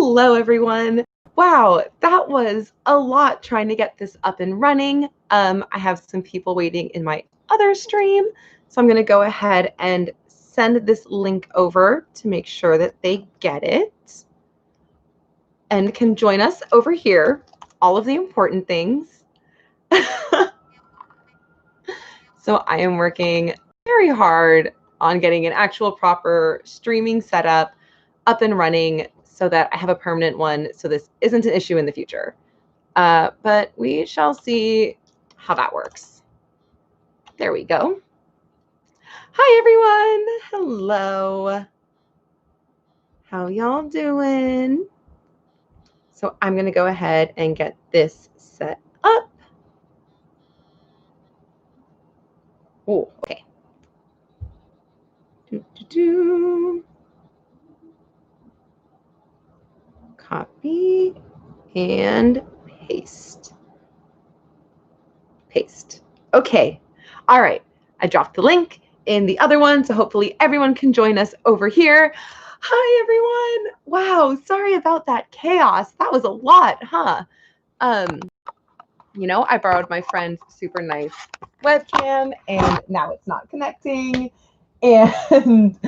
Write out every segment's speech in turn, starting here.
Hello, everyone. Wow, that was a lot trying to get this up and running. I have some people waiting in my other stream, so I'm going to go ahead and send this link over to make sure that they get it and can join us over here. All of the important things. So I am working very hard on getting an actual proper streaming setup up and running so that I have a permanent one so this isn't an issue in the future. But we shall see how that works. There we go. Hi, everyone. Hello. How y'all doing? So I'm going to go ahead and get this set up. Oh, okay. Copy and paste. Paste. Okay. All right. I dropped the link in the other one, so hopefully everyone can join us over here. Hi, everyone. Wow. Sorry about that chaos. That was a lot, huh? You know, I borrowed my friend's super nice webcam, and now it's not connecting. And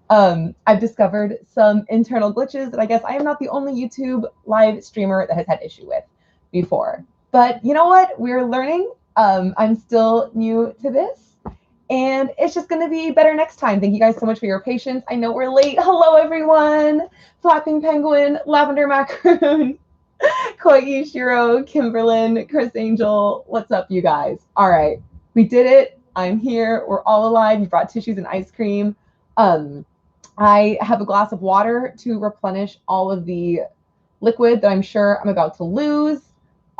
I've discovered some internal glitches that I guess I am not the only YouTube live streamer that has had issue with before. But you know what? We're learning. I'm still new to this, and it's just going to be better next time. Thank you guys so much for your patience. I know we're late. Hello, everyone. Flapping Penguin, Lavender Macaroon, Koi Shiro, Kimberlyn, Chris Angel. What's up, you guys? All right. We did it. I'm here. We're all alive. You brought tissues and ice cream. I have a glass of water to replenish all of the liquid that I'm sure I'm about to lose.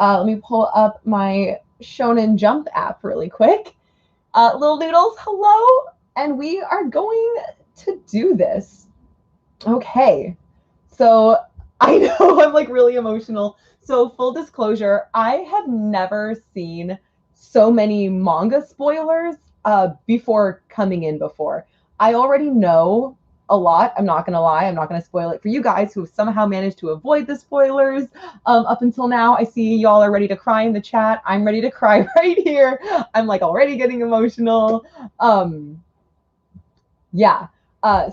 Let me pull up my Shonen Jump app really quick. Little Noodles, hello. And we are going to do this. Okay. So I know I'm like really emotional. So full disclosure, I have never seen so many manga spoilers before coming in before. I already know a lot. I'm not going to lie. I'm not going to spoil it for you guys who have somehow managed to avoid the spoilers up until now. I see y'all are ready to cry in the chat. I'm ready to cry right here. I'm like already getting emotional. Yeah.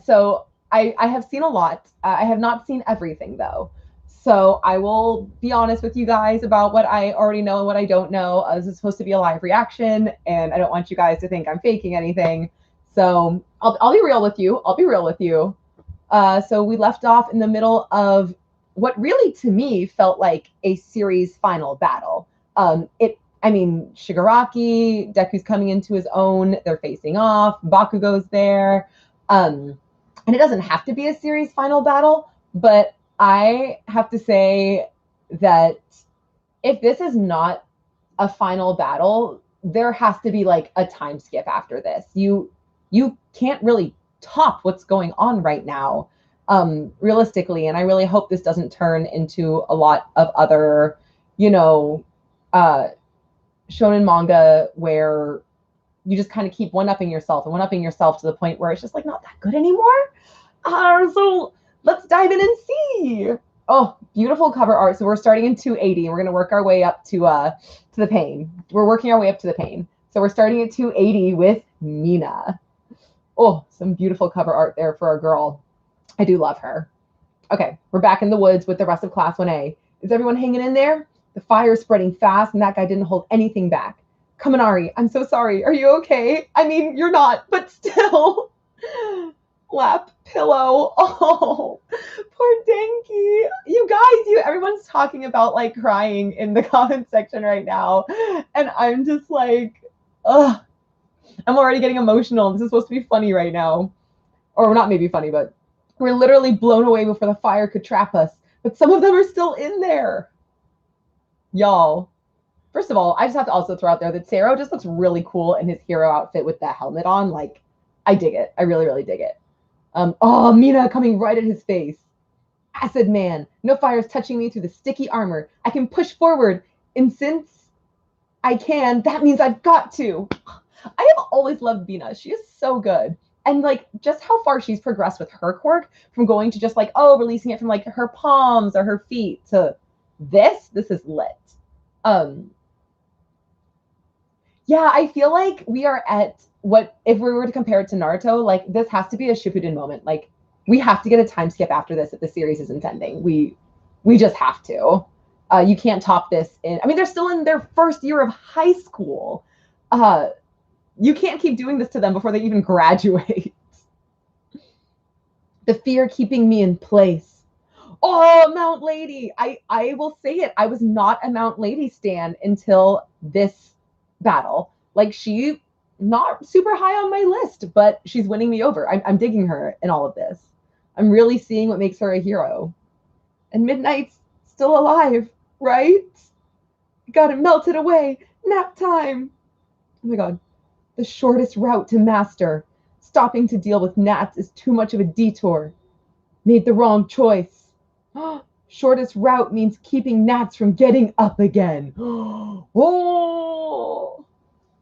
So I have seen a lot. I have not seen everything though. So I will be honest with you guys about what I already know and what I don't know. This is supposed to be a live reaction, and I don't want you guys to think I'm faking anything. So I'll be real with you. I'll be real with you. So we left off in the middle of what really to me felt like a series final battle. Shigaraki, Deku's coming into his own. They're facing off. Bakugo's there. And it doesn't have to be a series final battle, but I have to say that if this is not a final battle, there has to be like a time skip after this. You can't really top what's going on right now, realistically. And I really hope this doesn't turn into a lot of other, shonen manga where you just kind of keep one-upping yourself to the point where it's just like not that good anymore. So let's dive in and see. Oh, beautiful cover art. So we're starting in 280 and we're going to work our way up to the pain. We're working our way up to the pain. So we're starting at 280 with Mina. Oh, some beautiful cover art there for a girl. I do love her. Okay, we're back in the woods with the rest of Class 1A. Is everyone hanging in there? The fire's spreading fast and that guy didn't hold anything back. Kaminari, I'm so sorry. Are you okay? I mean, you're not, but still. Lap pillow. Oh, poor Denki. You guys, everyone's talking about like crying in the comment section right now. And I'm just like, ugh. I'm already getting emotional. This is supposed to be funny right now. Or not maybe funny, but we're literally blown away before the fire could trap us. But some of them are still in there. Y'all. First of all, I just have to also throw out there that Sero just looks really cool in his hero outfit with that helmet on. Like, I dig it. I really, really dig it. Oh, Mina coming right at his face. Acid man. No fire's touching me through the sticky armor. I can push forward. And since I can, that means I've got to. I have always loved Mina. She is so good. And like just how far she's progressed with her quirk from going to just like, oh, releasing it from like her palms or her feet to this is lit. Um, yeah, I feel like we are at what, if we were to compare it to Naruto, like this has to be a Shippuden moment. Like we have to get a time skip after this if the series isn't ending. We just have to. You can't top this in, I mean, they're still in their first year of high school. You can't keep doing this to them before they even graduate. The fear keeping me in place. Oh, Mount Lady. I will say it. I was not a Mount Lady stan until this battle. Like she not super high on my list, but she's winning me over. I'm digging her in all of this. I'm really seeing what makes her a hero. And Midnight's still alive, right? Got it melted away. Nap time. Oh my god. The shortest route to master. Stopping to deal with gnats is too much of a detour. Made the wrong choice. Shortest route means keeping gnats from getting up again. Oh,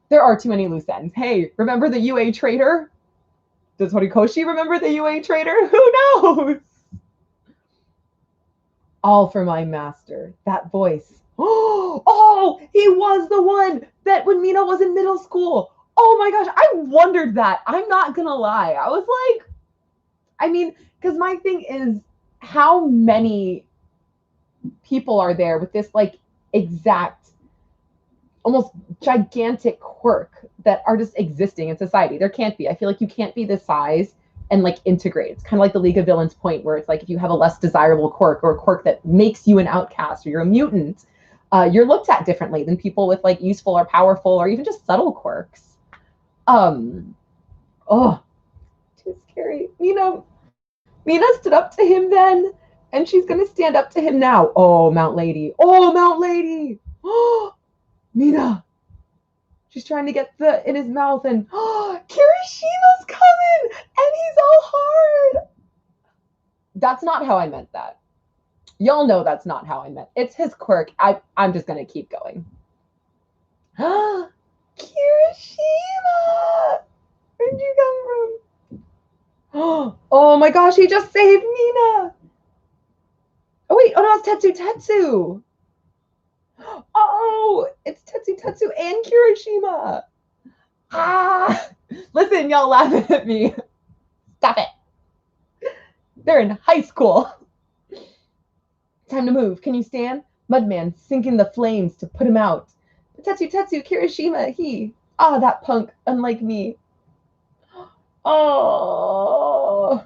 there are too many loose ends. Hey, remember the UA traitor? Does Horikoshi remember the UA traitor? Who knows? All for my master. That voice. Oh, he was the one that when Mina was in middle school. Oh my gosh, I wondered that. I'm not gonna lie. I was like, I mean, because my thing is, how many people are there with this like exact, almost gigantic quirk that are just existing in society? There can't be. I feel like you can't be this size and like integrate. It's kind of like the League of Villains point where it's like if you have a less desirable quirk or a quirk that makes you an outcast or you're a mutant, you're looked at differently than people with like useful or powerful or even just subtle quirks. Oh, too scary. Mina stood up to him then, and she's gonna stand up to him now. Oh, Mount Lady. Oh, Mount Lady. Oh, Mina. She's trying to get the in his mouth, and oh, Kirishima's coming, and he's all hard. That's not how I meant that. Y'all know that's not how I meant. It's his quirk. I'm just gonna keep going. Kirishima, where'd you come from? Oh my gosh, he just saved Mina. Oh wait, oh no, it's Tetsu. Oh, it's Tetsu and Kirishima. Ah, listen, y'all laughing at me. Stop it. They're in high school. Time to move. Can you stand? Mudman sinking the flames to put him out. Tetsu, Kirishima, he. Ah, that punk, unlike me. Oh.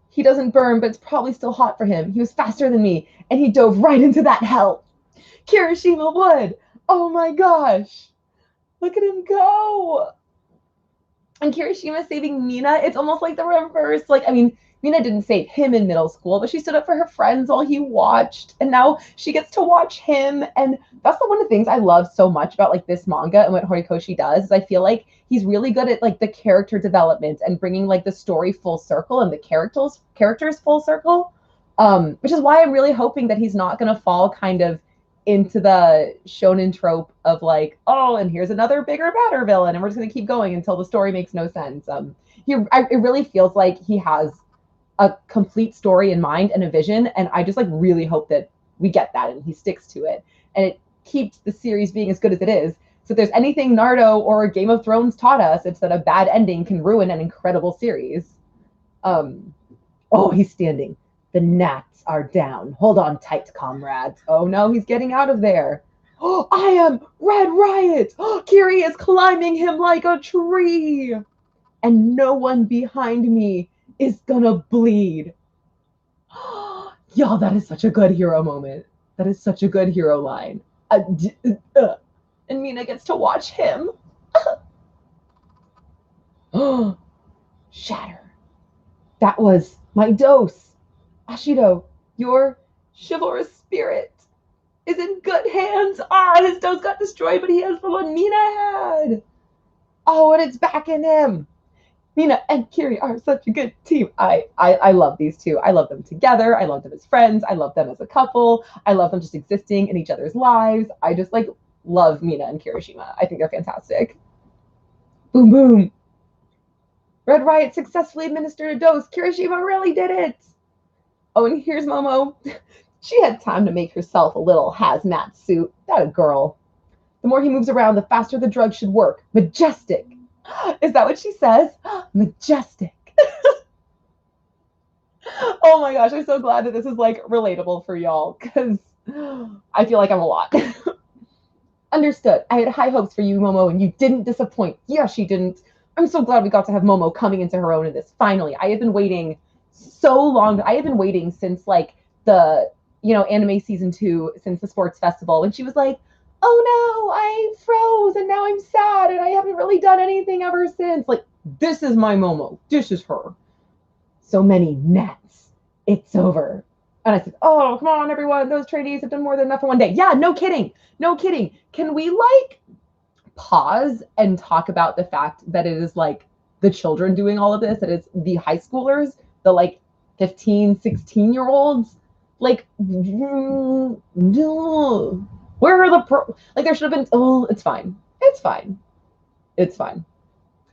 He doesn't burn, but it's probably still hot for him. He was faster than me, and he dove right into that hell. Kirishima would. Oh my gosh. Look at him go. And Kirishima saving Mina, it's almost like the reverse. Like, I mean, Mina didn't save him in middle school, but she stood up for her friends while he watched. And now she gets to watch him. And that's one of the things I love so much about like this manga and what Horikoshi does is I feel like he's really good at like the character development and bringing like the story full circle and the characters full circle. Which is why I'm really hoping that he's not going to fall kind of into the shonen trope of like, oh, and here's another bigger, badder villain, and we're just going to keep going until the story makes no sense. It really feels like he has a complete story in mind and a vision, and I just like really hope that we get that and he sticks to it, and it keeps the series being as good as it is. So if there's anything Naruto or Game of Thrones taught us, it's that a bad ending can ruin an incredible series. Oh, he's standing. The gnats are down. Hold on tight, comrades. Oh no, he's getting out of there. Oh, I am Red Riot. Oh, Kiri is climbing him like a tree. And no one behind me is gonna bleed. Y'all, that is such a good hero moment. That is such a good hero line. And Mina gets to watch him. Shatter. That was my dose. Ashido, your chivalrous spirit is in good hands. Ah, his dose got destroyed, but he has the one Mina had. Oh, and it's back in him. Mina and Kiri are such a good team. I love these two. I love them together. I love them as friends. I love them as a couple. I love them just existing in each other's lives. I just like love Mina and Kirishima. I think they're fantastic. Boom, boom. Red Riot successfully administered a dose. Kirishima really did it. Oh, and here's Momo. She had time to make herself a little hazmat suit. That a girl. The more he moves around, the faster the drug should work. Majestic. Is that what she says? Majestic. Oh my gosh, I'm so glad that this is like relatable for y'all because I feel like I'm a lot. Understood. I had high hopes for you, Momo, and you didn't disappoint. Yeah, she didn't. I'm so glad we got to have Momo coming into her own in this. Finally, I have been waiting so long. I have been waiting since like the anime season 2, since the sports festival, when she was like, "Oh no, I froze and now I'm sad and I haven't really done anything ever since." Like, this is my Momo. This is her. So many gnats. It's over. And I said, "Oh, come on, everyone. Those trainees have done more than enough for one day." Yeah, no kidding. No kidding. Can we like pause and talk about the fact that it is like the children doing all of this, that it's the high schoolers, the like 15, 16-year-olds? Like, no. Where are the like there should have been, oh, it's fine. It's fine. It's fine.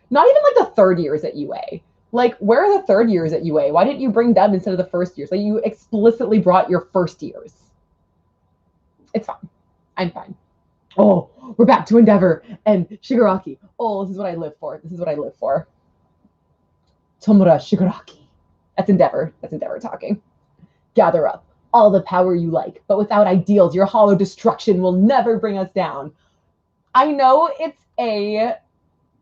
Not even like the third years at UA. Like, where are the third years at UA? Why didn't you bring them instead of the first years? Like, you explicitly brought your first years. It's fine. I'm fine. Oh, we're back to Endeavor and Shigaraki. Oh, this is what I live for. This is what I live for. Tomura Shigaraki. That's Endeavor. That's Endeavor talking. Gather up all the power you like, but without ideals, your hollow destruction will never bring us down. I know it's a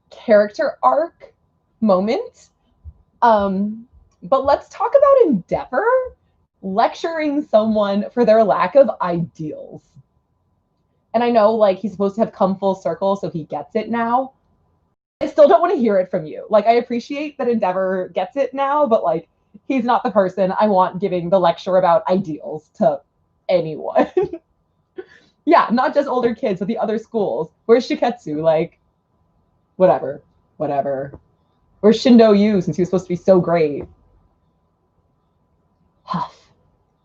character arc moment, but let's talk about Endeavor lecturing someone for their lack of ideals. And I know like he's supposed to have come full circle, so he gets it now. I still don't want to hear it from you. Like, I appreciate that Endeavor gets it now, but like, he's not the person I want giving the lecture about ideals to anyone. Yeah, not just older kids, but the other schools. Where's Shiketsu? Like, whatever. Where's Shindo Yu, since he was supposed to be so great? Huff,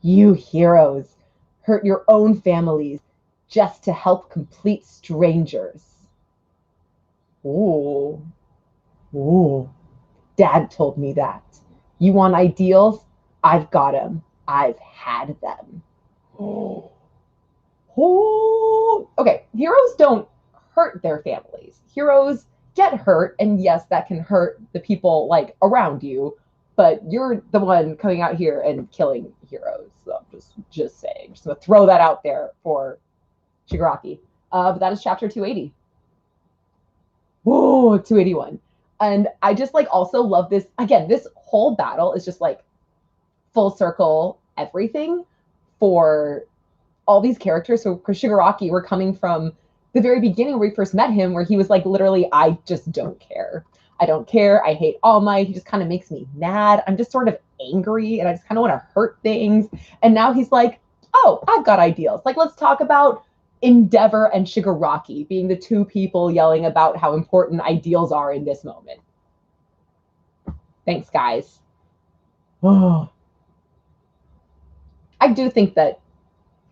you heroes hurt your own families just to help complete strangers. Ooh. Dad told me that. You want ideals? I've got them. I've had them. Okay, heroes don't hurt their families. Heroes get hurt, and yes, that can hurt the people like around you, but you're the one coming out here and killing heroes. So I'm just saying. Just gonna throw that out there for Shigaraki. But that is chapter 280. Whoa, 281. And I just like also love this. Again, this whole battle is just like full circle everything for all these characters. So for Shigaraki, we're coming from the very beginning where we first met him, where he was like, literally, I just don't care. I don't care. I hate All Might. He just kind of makes me mad. I'm just sort of angry and I just kind of want to hurt things. And now he's like, oh, I've got ideals. Like, let's talk about Endeavor and Shigaraki being the two people yelling about how important ideals are in this moment. Thanks, guys. Oh. I do think that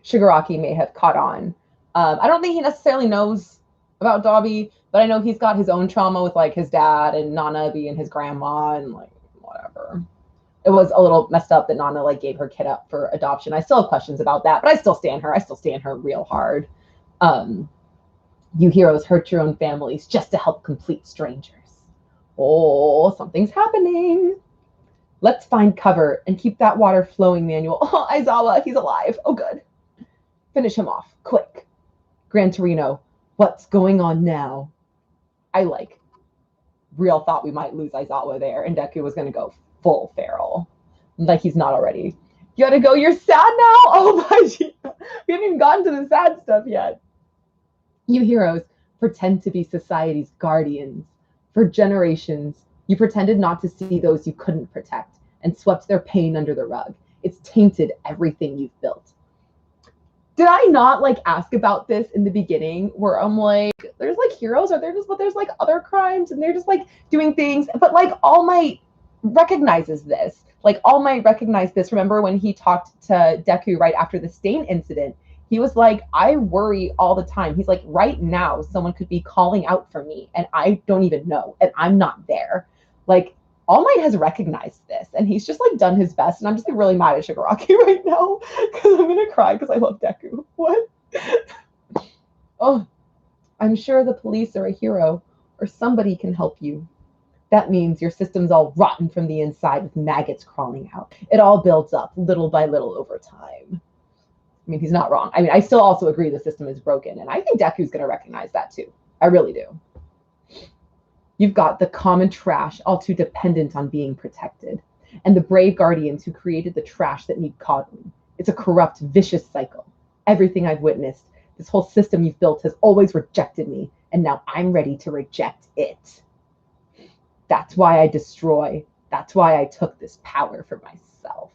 Shigaraki may have caught on. I don't think he necessarily knows about Dobby, but I know he's got his own trauma with like his dad and Nana being his grandma and like whatever. It was a little messed up that Nana like gave her kid up for adoption. I still have questions about that, but I still stand her. I still stand her real hard. You heroes hurt your own families just to help complete strangers. Oh, something's happening. Let's find cover and keep that water flowing, Manuel. Oh, Aizawa, he's alive. Oh, good. Finish him off, quick. Gran Torino, what's going on now? I like real thought we might lose Aizawa there, and Deku was going to go full feral. Like he's not already. You gotta go, you're sad now? Oh my God. We haven't even gotten to the sad stuff yet. You heroes pretend to be society's guardians. For generations, you pretended not to see those you couldn't protect and swept their pain under the rug. It's tainted everything you've built. Did I not like ask about this in the beginning where I'm like, there's like heroes, or there's like other crimes and they're just like doing things, but like All Might recognizes this. Like All Might recognized this. Remember when he talked to Deku right after the stain incident? He was like, I worry all the time. He's like, right now, someone could be calling out for me and I don't even know, and I'm not there. Like, All Might has recognized this, and he's just like done his best. And I'm just like really mad at Shigaraki right now because I'm gonna cry because I love Deku. What? Oh, I'm sure the police are a hero, or somebody can help you. That means your system's all rotten from the inside with maggots crawling out. It all builds up little by little over time. I mean, he's not wrong. I mean, I still also agree the system is broken, and I think Deku's going to recognize that too. I really do. You've got the common trash, all too dependent on being protected, and the brave guardians who created the trash that need coddling. It's a corrupt, vicious cycle. Everything I've witnessed, this whole system you've built has always rejected me, and now I'm ready to reject it. That's why I destroy. That's why I took this power for myself.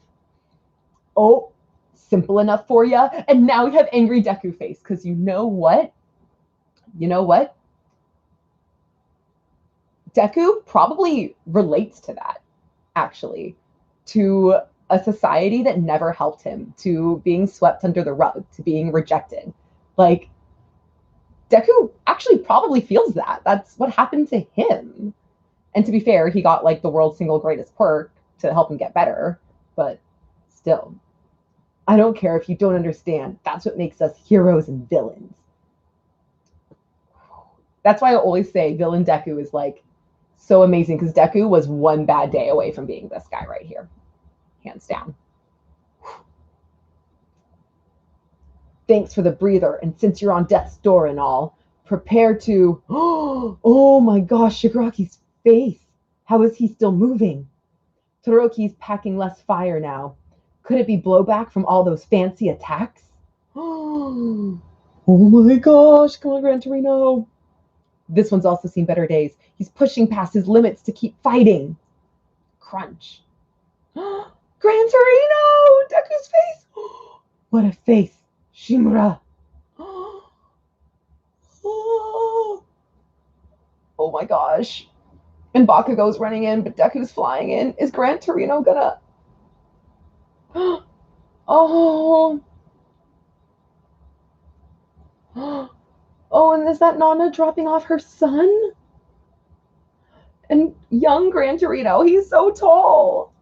Oh, simple enough for you? And now we have angry Deku face, because you know what? You know what? Deku probably relates to that, actually, to a society that never helped him, to being swept under the rug, to being rejected. Like, Deku actually probably feels that. That's what happened to him. And to be fair, he got like the world's single greatest quirk to help him get better. But still, I don't care if you don't understand. That's what makes us heroes and villains. That's why I always say villain Deku is like so amazing, because Deku was one bad day away from being this guy right here. Hands down. Thanks for the breather. And since you're on death's door and all, prepare to... Oh my gosh, Shigaraki's face. How is he still moving? Todoroki's packing less fire now. Could it be blowback from all those fancy attacks? Oh my gosh, come on, Gran Torino. This one's also seen better days. He's pushing past his limits to keep fighting. Crunch. Gran Torino! Deku's face! What a face. Shimura. Oh my gosh. And Bakugo's running in, but Deku's flying in. Is Gran Torino gonna... Oh. Oh, and is that Nana dropping off her son? And young Gran Torino, he's so tall.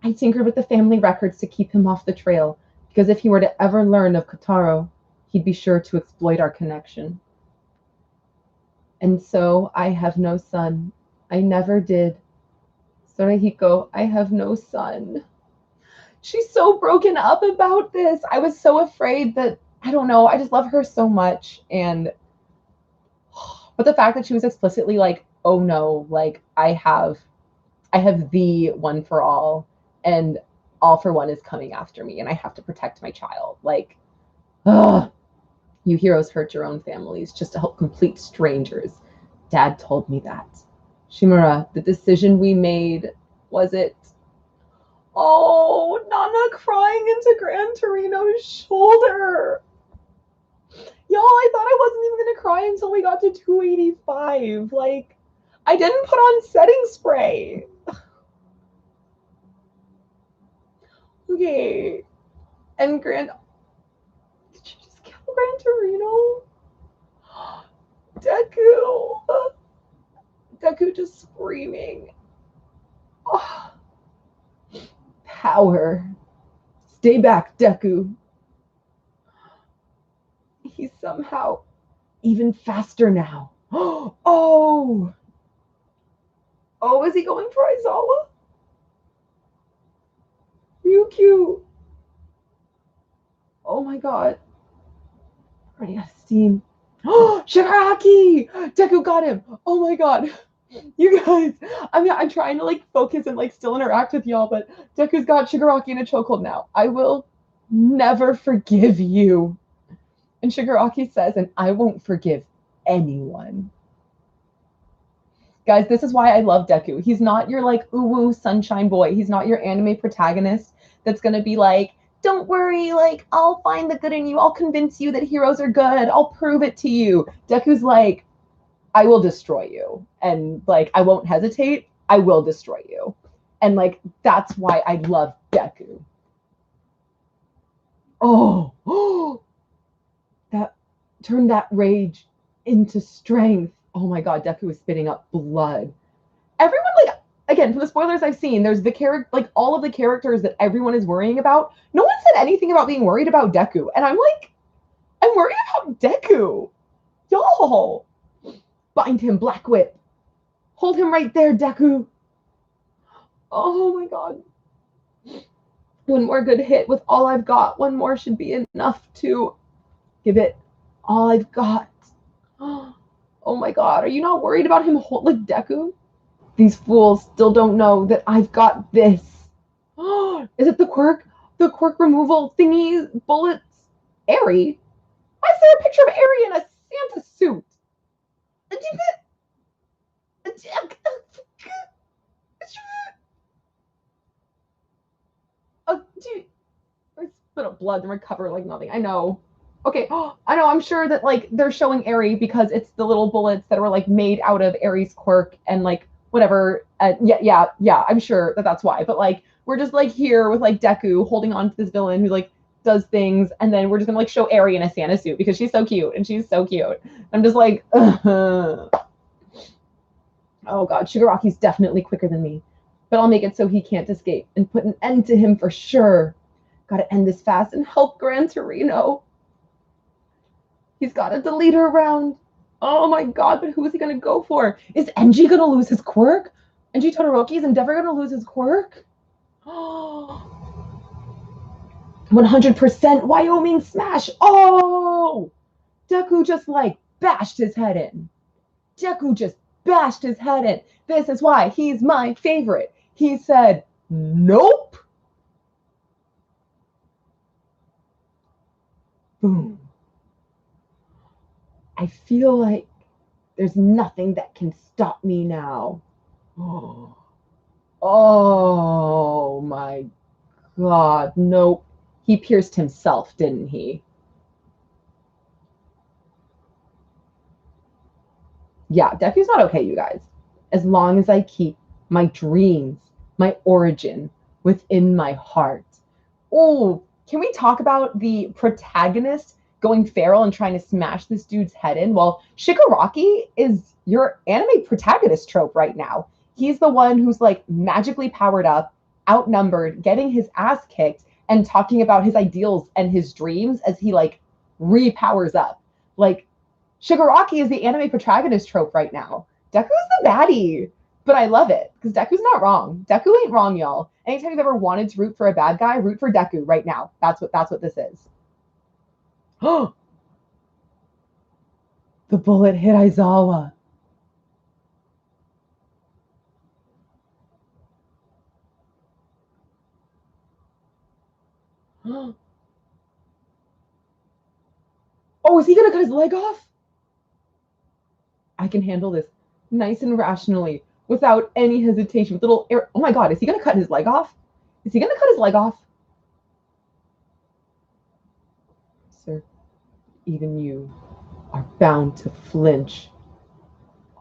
I tinkered with the family records to keep him off the trail, because if he were to ever learn of Kotaro, he'd be sure to exploit our connection. And so I have no son. I never did. Sorahiko, I have no son. She's so broken up about this. I was so afraid that, I don't know, I just love her so much. But the fact that she was explicitly like, oh no, like I have the one for all, and all for one is coming after me, and I have to protect my child. Like, you heroes hurt your own families just to help complete strangers. Dad told me that. Shimura, the decision we made, was it? Oh, Nana crying into Gran Torino's shoulder. Y'all, I thought I wasn't even going to cry until we got to 285. Like, I didn't put on setting spray. Okay. And did she just kill Gran Torino? Deku. Deku just screaming. Oh. Power. Stay back, Deku. He's somehow even faster now. Oh! Oh, is he going for Aizawa? Ryukyu. Oh my god. Running out of steam. Oh, Shigaraki! Deku got him. Oh my god. You guys, I mean, I'm trying to like focus and like still interact with y'all, but Deku's got Shigaraki in a chokehold now. I will never forgive you. And Shigaraki says, and I won't forgive anyone. Guys, this is why I love Deku. He's not your like ooh-woo sunshine boy. He's not your anime protagonist that's gonna be like, don't worry, like I'll find the good in you. I'll convince you that heroes are good. I'll prove it to you. Deku's like, I will destroy you. And like, I won't hesitate. I will destroy you. And like, that's why I love Deku. Oh, that turned that rage into strength. Oh my god, Deku was spitting up blood. Everyone, like, again, from the spoilers I've seen, there's the character, like all of the characters that everyone is worrying about. No one said anything about being worried about Deku. And I'm like, I'm worried about Deku. Y'all. Bind him, Black Whip. Hold him right there, Deku. Oh my god. One more good hit with all I've got. One more should be enough to give it all I've got. Oh my god. Are you not worried about him like Deku? These fools still don't know that I've got this. Is it the quirk? The quirk removal thingy bullets? Airy? I see a picture of Airy in a Santa suit. There's a bit of blood and recover like nothing. I know. Okay, I know. I'm sure that like they're showing Airy because it's the little bullets that were like made out of Airy's quirk and like whatever. Yeah. I'm sure that that's why. But like we're just like here with like Deku holding on to this villain who like does things, and then we're just gonna like show Airy in a Santa suit because she's so cute and she's so cute. I'm just like, oh god, Shigaraki's definitely quicker than me, but I'll make it so he can't escape and put an end to him for sure. Gotta end this fast and help Gran Torino. He's gotta delete her round. Oh my god, but who is he gonna go for? Is Enji gonna lose his quirk? Enji Todoroki, is Endeavor gonna lose his quirk? 100% Wyoming smash. Oh! Deku just like bashed his head in. Deku just bashed his head in. This is why he's my favorite. He said, nope. Boom. I feel like there's nothing that can stop me now. Oh my god, nope. He pierced himself, didn't he? Yeah, Deku's not okay, you guys. As long as I keep my dreams, my origin within my heart. Oh, can we talk about the protagonist going feral and trying to smash this dude's head in? Well, Shigaraki is your anime protagonist trope right now. He's the one who's like magically powered up, outnumbered, getting his ass kicked, and talking about his ideals and his dreams as he like repowers up. Like Shigaraki is the anime protagonist trope right now. Deku's the baddie, but I love it because Deku's not wrong. Deku ain't wrong, y'all. Anytime you've ever wanted to root for a bad guy, root for Deku right now. That's what this is. Oh, the bullet hit Aizawa. Oh, is he gonna cut his leg off? I can handle this nice and rationally without any hesitation. With little air. Oh my god, is he gonna cut his leg off? Is he gonna cut his leg off? Sir, even you are bound to flinch.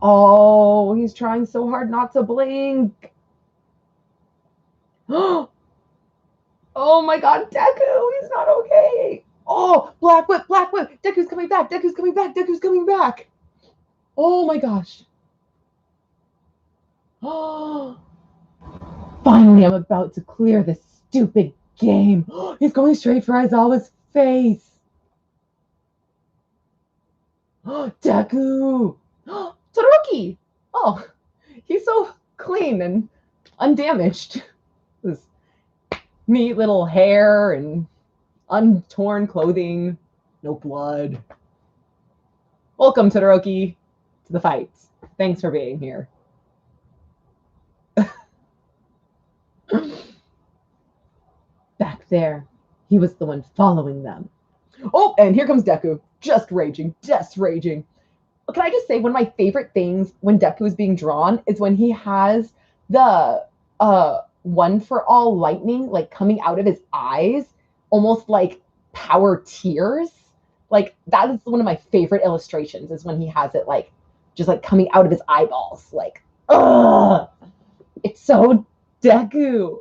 Oh, he's trying so hard not to blink. Oh my god, Deku, he's not okay. Oh, Black Whip, Black Whip. Deku's coming back, Deku's coming back, Deku's coming back. Oh my gosh. Oh, finally, I'm about to clear this stupid game. He's going straight for Aizawa's face. Deku. Todoroki. Oh, he's so clean and undamaged. This neat little hair and untorn clothing, no blood. Welcome, Todoroki, to the fights. Thanks for being here. Back there, he was the one following them. Oh, and here comes Deku, just raging. Can I just say one of my favorite things when Deku is being drawn is when he has the one for all lightning like coming out of his eyes, almost like power tears. Like that is one of my favorite illustrations is when he has it like just like coming out of his eyeballs. Like, ugh, it's so Deku.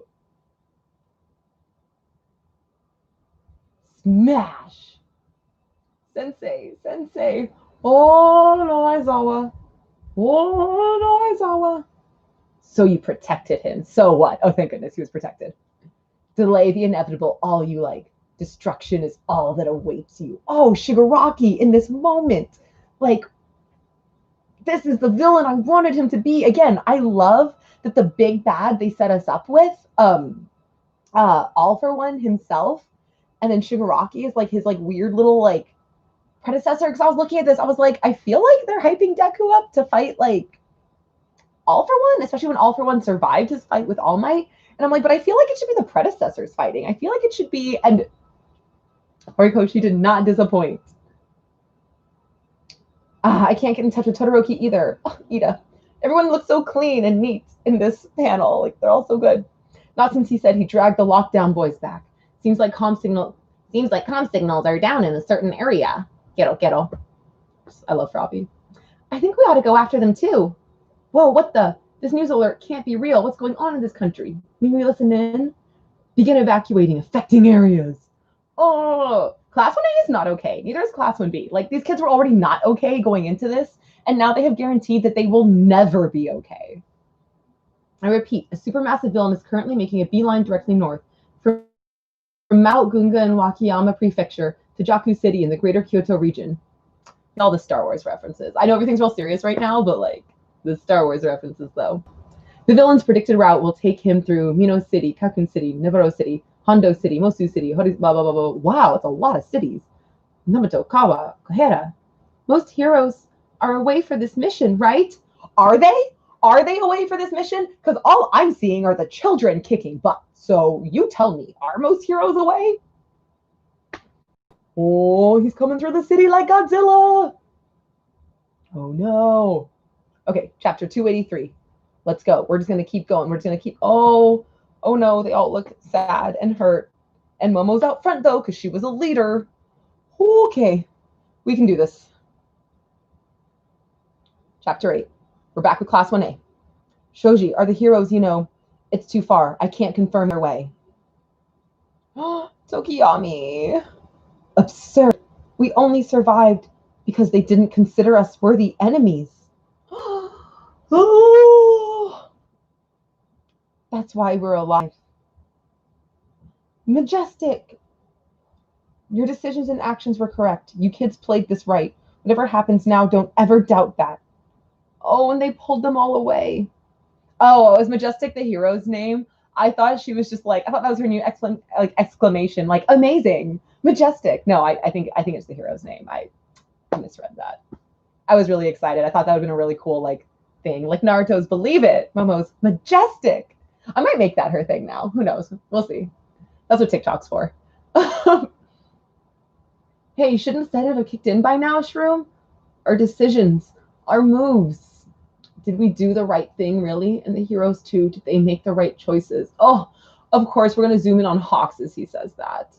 Smash. Sensei. Oh no, Aizawa. Oh no, Aizawa. So you protected him. So what? Oh, thank goodness he was protected. Delay the inevitable all you like. Destruction is all that awaits you. Oh, Shigaraki in this moment. Like, this is the villain I wanted him to be. Again, I love that the big bad they set us up with, All For One himself, and then Shigaraki is like his like weird little like predecessor. Because I was looking at this, I was like, I feel like they're hyping Deku up to fight like All For One, especially when All For One survived his fight with All Might. And I'm like, but I feel like it should be the predecessors fighting. I feel like it should be, and Horikoshi did not disappoint. I can't get in touch with Todoroki either. Oh, Ida. Everyone looks so clean and neat in this panel. Like, they're all so good. Not since he said he dragged the lockdown boys back. Seems like comm signals are down in a certain area. Ghetto. I love Frothy. I think we ought to go after them too. Whoa, what the? This news alert can't be real. What's going on in this country? Maybe we listen in? Begin evacuating affecting areas. Oh, Class 1A is not okay. Neither is Class 1B. Like, these kids were already not okay going into this, and now they have guaranteed that they will never be okay. I repeat, a supermassive villain is currently making a beeline directly north from Mount Gunga in Wakayama Prefecture to Jaku City in the greater Kyoto region. All the Star Wars references. I know everything's real serious right now, but like the Star Wars references though. The villain's predicted route will take him through Mino City, Kakun City, Neburo City, Hondo City, Mosu City, blah, blah, blah, blah. Wow, it's a lot of cities. Namato, Kawa, Kohera. Most heroes are away for this mission, right? Are they? Are they away for this mission? Because all I'm seeing are the children kicking butt. So you tell me, are most heroes away? Oh, he's coming through the city like Godzilla. Oh, no. Okay, chapter 283. Let's go. We're just going to keep going. We're just going to keep... Oh, no, they all look sad and hurt. And Momo's out front, though, because she was a leader. Okay, we can do this. Chapter 8. We're back with Class 1A. Shoji, are the heroes, it's too far. I can't confirm their way. Tokiyami. Absurd. We only survived because they didn't consider us worthy enemies. Oh, that's why we're alive. Majestic. Your decisions and actions were correct. You kids played this right. Whatever happens now, don't ever doubt that. Oh, and they pulled them all away. Oh, is Majestic the hero's name? I thought she was just like, I thought that was her new exclamation, like amazing, Majestic. No, I think it's the hero's name. I misread that. I was really excited. I thought that would have been a really cool like thing, like Naruto's Believe It, Momo's Majestic. I might make that her thing now. Who knows? We'll see. That's what TikTok's for. Hey, you shouldn't have said it have kicked in by now, Shroom. Our decisions, our moves. Did we do the right thing, really? And the heroes, too, did they make the right choices? Oh, of course, we're going to zoom in on Hawks as he says that.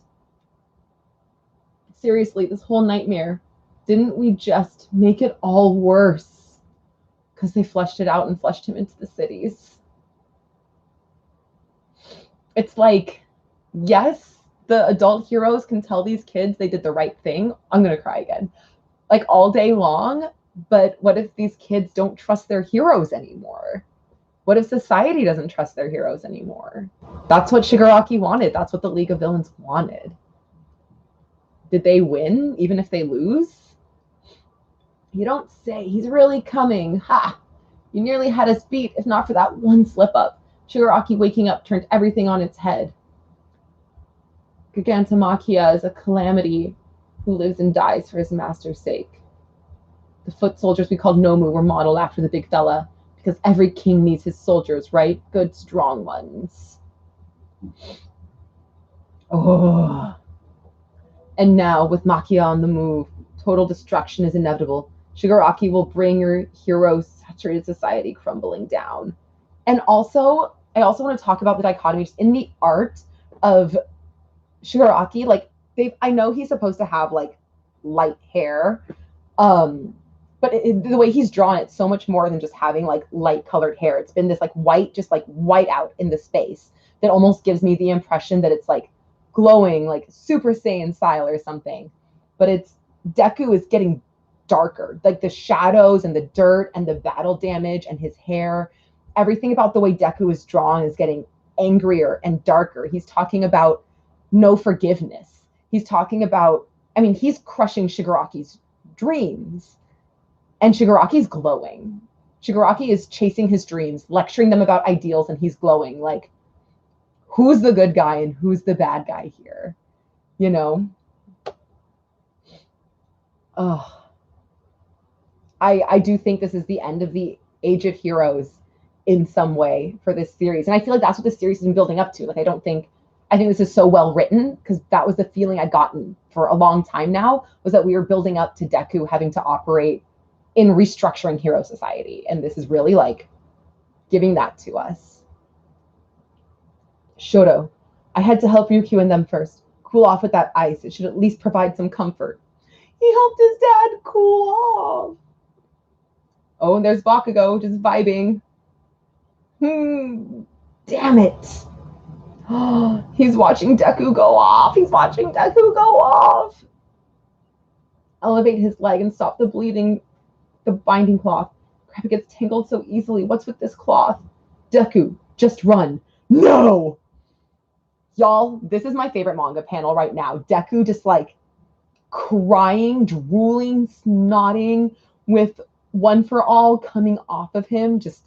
Seriously, this whole nightmare, didn't we just make it all worse? Because they fleshed it out and fleshed him into the cities. It's like, yes, the adult heroes can tell these kids they did the right thing. I'm going to cry again. Like, all day long. But what if these kids don't trust their heroes anymore? What if society doesn't trust their heroes anymore? That's what Shigaraki wanted. That's what the League of Villains wanted. Did they win, even if they lose? You don't say. He's really coming. Ha! You nearly had us beat, if not for that one slip-up. Shigaraki waking up turned everything on its head. Gigantomachia is a calamity who lives and dies for his master's sake. The foot soldiers we called Nomu were modeled after the big fella, because every king needs his soldiers, right? Good, strong ones. Oh. And now, with Makia on the move, total destruction is inevitable. Shigaraki will bring your hero-saturated society crumbling down. And also, I also want to talk about the dichotomy just in the art of Shigaraki. Like, I know he's supposed to have, like, light hair, but the way he's drawn it, so much more than just having like light colored hair. It's been this like white, just like white out in the space that almost gives me the impression that it's like glowing, like Super Saiyan style or something. But it's Deku is getting darker, like the shadows and the dirt and the battle damage and his hair. everything about the way Deku is drawn is getting angrier and darker. He's talking about no forgiveness. He's talking about, I mean, he's crushing Shigaraki's dreams, and Shigaraki's glowing. Shigaraki is chasing his dreams, lecturing them about ideals, and he's glowing. Like, who's the good guy and who's the bad guy here? You know? Oh. I do think this is the end of the Age of Heroes in some way for this series. And I feel like that's what this series has been building up to. Like, I think this is so well written, because that was the feeling I'd gotten for a long time now, was that we were building up to Deku having to operate in restructuring hero society. And this is really like giving that to us. Shoro, I had to help Ryukyu and them first. Cool off with that ice. It should at least provide some comfort. He helped his dad cool off. Oh, and there's Bakugo just vibing. Damn it. He's watching Deku go off. He's watching Deku go off. Elevate his leg and stop the bleeding. The binding cloth. Crap, it gets tangled so easily. What's with this cloth? Deku, just run. No! Y'all, this is my favorite manga panel right now. Deku just like crying, drooling, snotting, with One for All coming off of him, just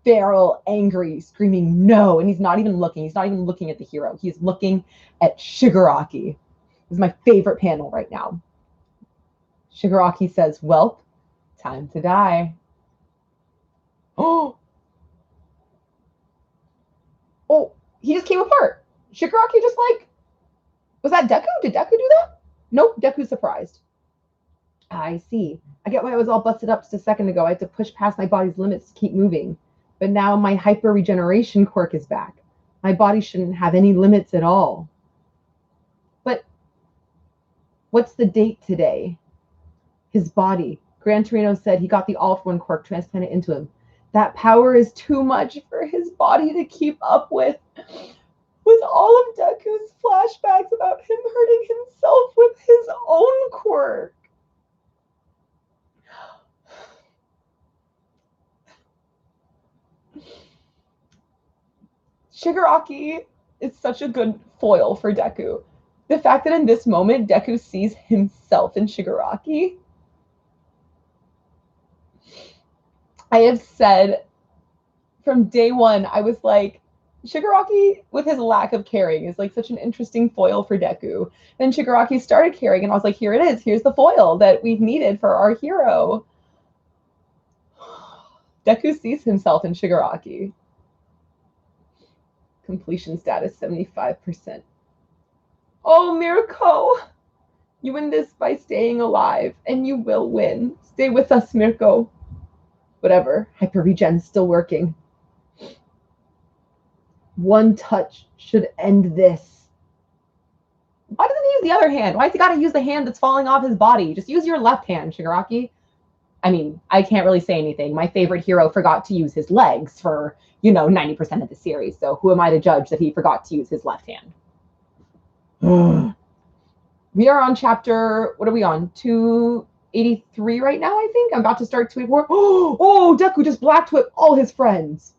feral, angry, screaming no. And he's not even looking. He's not even looking at the hero. He's looking at Shigaraki. This is my favorite panel right now. Shigaraki says, "Welp, time to die." Oh, he just came apart. Shigaraki just like, was that Deku? Did Deku do that? Nope, Deku's surprised. I see. I get why I was all busted up just a second ago. I had to push past my body's limits to keep moving. But now my hyper regeneration quirk is back. My body shouldn't have any limits at all. But what's the date today? His body. Gran Torino said he got the All-for-One quirk transplanted into him. That power is too much for his body to keep up with. With all of Deku's flashbacks about him hurting himself with his own quirk. Shigaraki is such a good foil for Deku. The fact that in this moment, Deku sees himself in Shigaraki. I have said from day one, I was like, Shigaraki, with his lack of caring, is like such an interesting foil for Deku. Then Shigaraki started caring, and I was like, here it is. Here's the foil that we've needed for our hero. Deku sees himself in Shigaraki. Completion status 75%. Oh, Mirko! You win this by staying alive, and you will win. Stay with us, Mirko. Whatever. Hyper regen's still working. One touch should end this. Why doesn't he use the other hand? Why's he got to use the hand that's falling off his body? Just use your left hand, Shigaraki. I mean, I can't really say anything. My favorite hero forgot to use his legs for, 90% of the series. So who am I to judge that he forgot to use his left hand? We are on chapter, what are we on? 283 right now, I think. I'm about to start 284. Oh, Deku just black whipped all his friends.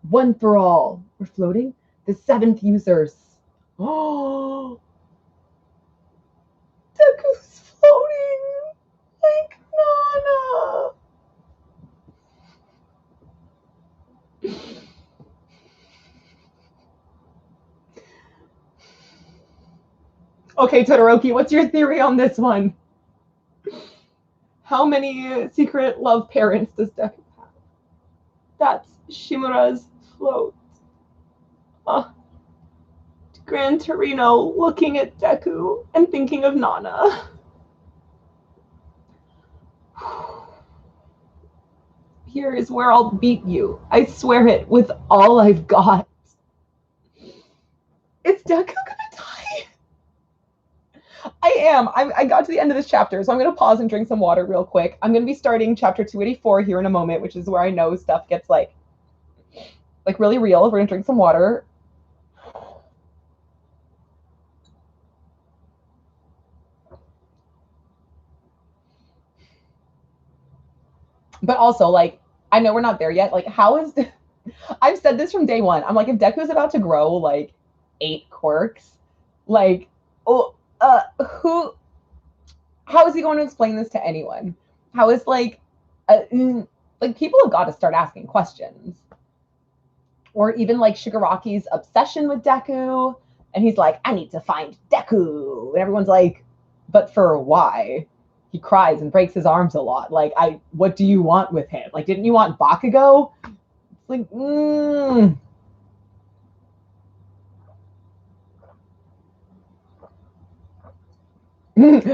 One for all. We're floating. The 7th users. Oh, Deku's floating like Nana. Okay, Todoroki, what's your theory on this one? How many secret love parents does Deku have? That's Shimura's float. Gran Torino looking at Deku and thinking of Nana. Here is where I'll beat you. I swear it with all I've got. Is Deku gonna die? I am. I got to the end of this chapter, so I'm gonna pause and drink some water real quick. I'm gonna be starting chapter 284 here in a moment, which is where I know stuff gets like really real. We're gonna drink some water. But also, like, I know we're not there yet. Like, how is I've said this from day one. I'm like, if Deku's about to grow like 8 quirks, like, oh, who? How is he going to explain this to anyone? How is like people have got to start asking questions. Or even like Shigaraki's obsession with Deku, and he's like, I need to find Deku, and everyone's like, but for why? He cries and breaks his arms a lot. Like, what do you want with him? Like, didn't you want Bakugo? It's like,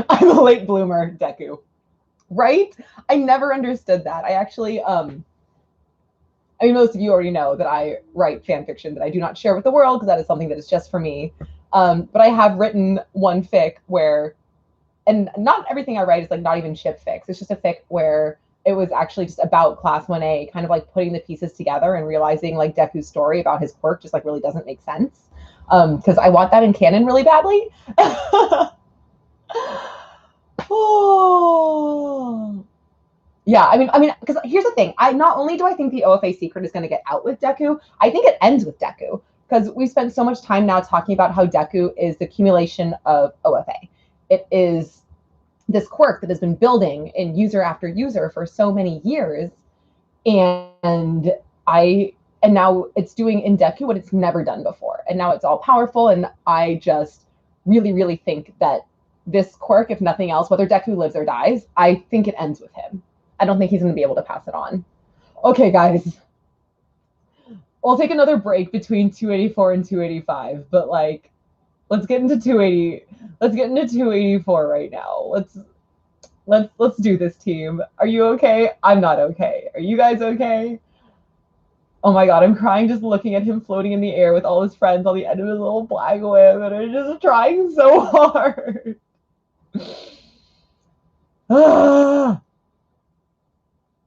I'm a late bloomer, Deku. Right? I never understood that. I actually, I mean, most of you already know that I write fan fiction that I do not share with the world because that is something that is just for me. But I have written one fic where, and not everything I write is like not even ship fics. It's just a fic where it was actually just about Class 1A, kind of like putting the pieces together and realizing like Deku's story about his quirk just like really doesn't make sense. Because I want that in canon really badly. Oh. Yeah, I mean, because here's the thing. I not only do I think the OFA secret is going to get out with Deku, I think it ends with Deku. Because we spent so much time now talking about how Deku is the accumulation of OFA. It is this quirk that has been building in user after user for so many years, and now it's doing in Deku what it's never done before, and now it's all powerful. And I just really, really think that this quirk, if nothing else, whether Deku lives or dies, I think it ends with him. I don't think he's going to be able to pass it on. Okay, guys. We'll take another break between 284 and 285, but like, let's get into 280. Let's get into 284 right now. Let's do this, team. Are you okay? I'm not okay. Are you guys okay? Oh my god, I'm crying just looking at him floating in the air with all his friends on the end of his little black whip, and I'm just trying so hard.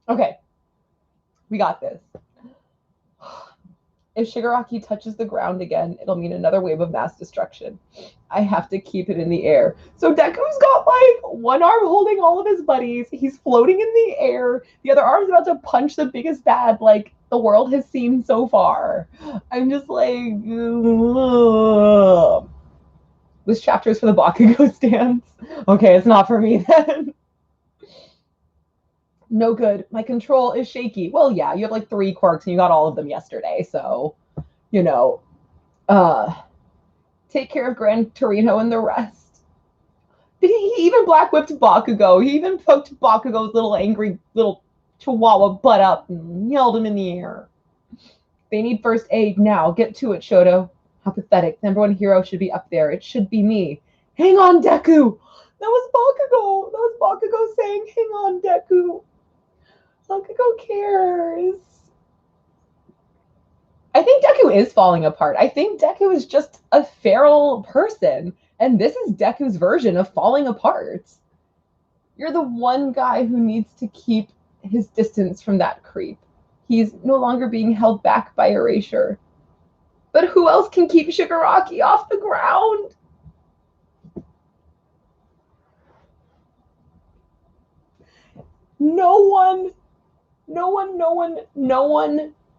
Okay, we got this. If Shigaraki touches the ground again, it'll mean another wave of mass destruction. I have to keep it in the air. So Deku's got like one arm holding all of his buddies. He's floating in the air. The other arm's about to punch the biggest bad like the world has seen so far. I'm just like, ugh. This chapter is for the Bakugo stands. Okay, it's not for me then. No good. My control is shaky. Well, yeah, you have like 3 quirks and you got all of them yesterday. So, you know, take care of Gran Torino and the rest. He even black whipped Bakugo. He even poked Bakugo's little angry little chihuahua butt up and yelled him in the air. They need first aid now. Get to it, Shoto. How pathetic. The #1 hero should be up there. It should be me. Hang on, Deku. That was Bakugo. That was Bakugo saying, hang on, Deku. Bakugo cares. I think Deku is falling apart. I think Deku is just a feral person. And this is Deku's version of falling apart. You're the one guy who needs to keep his distance from that creep. He's no longer being held back by erasure. But who else can keep Shigaraki off the ground? No one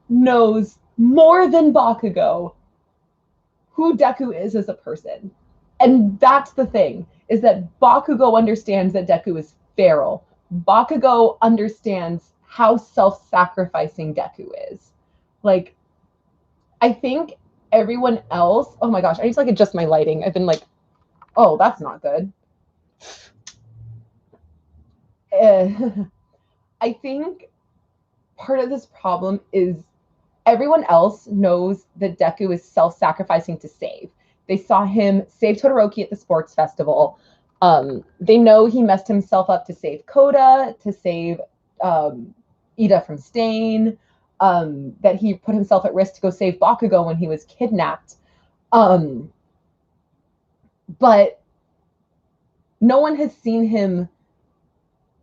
knows more than Bakugo who Deku is as a person. And that's the thing, is that Bakugo understands that Deku is feral. Bakugo understands how self-sacrificing Deku is. Like, I think everyone else, oh my gosh, I need to like adjust my lighting. I've been like, oh, that's not good. I think part of this problem is everyone else knows that Deku is self-sacrificing to save. They saw him save Todoroki at the sports festival. They know he messed himself up to save Koda, to save Ida from Stain, that he put himself at risk to go save Bakugo when he was kidnapped. But no one has seen him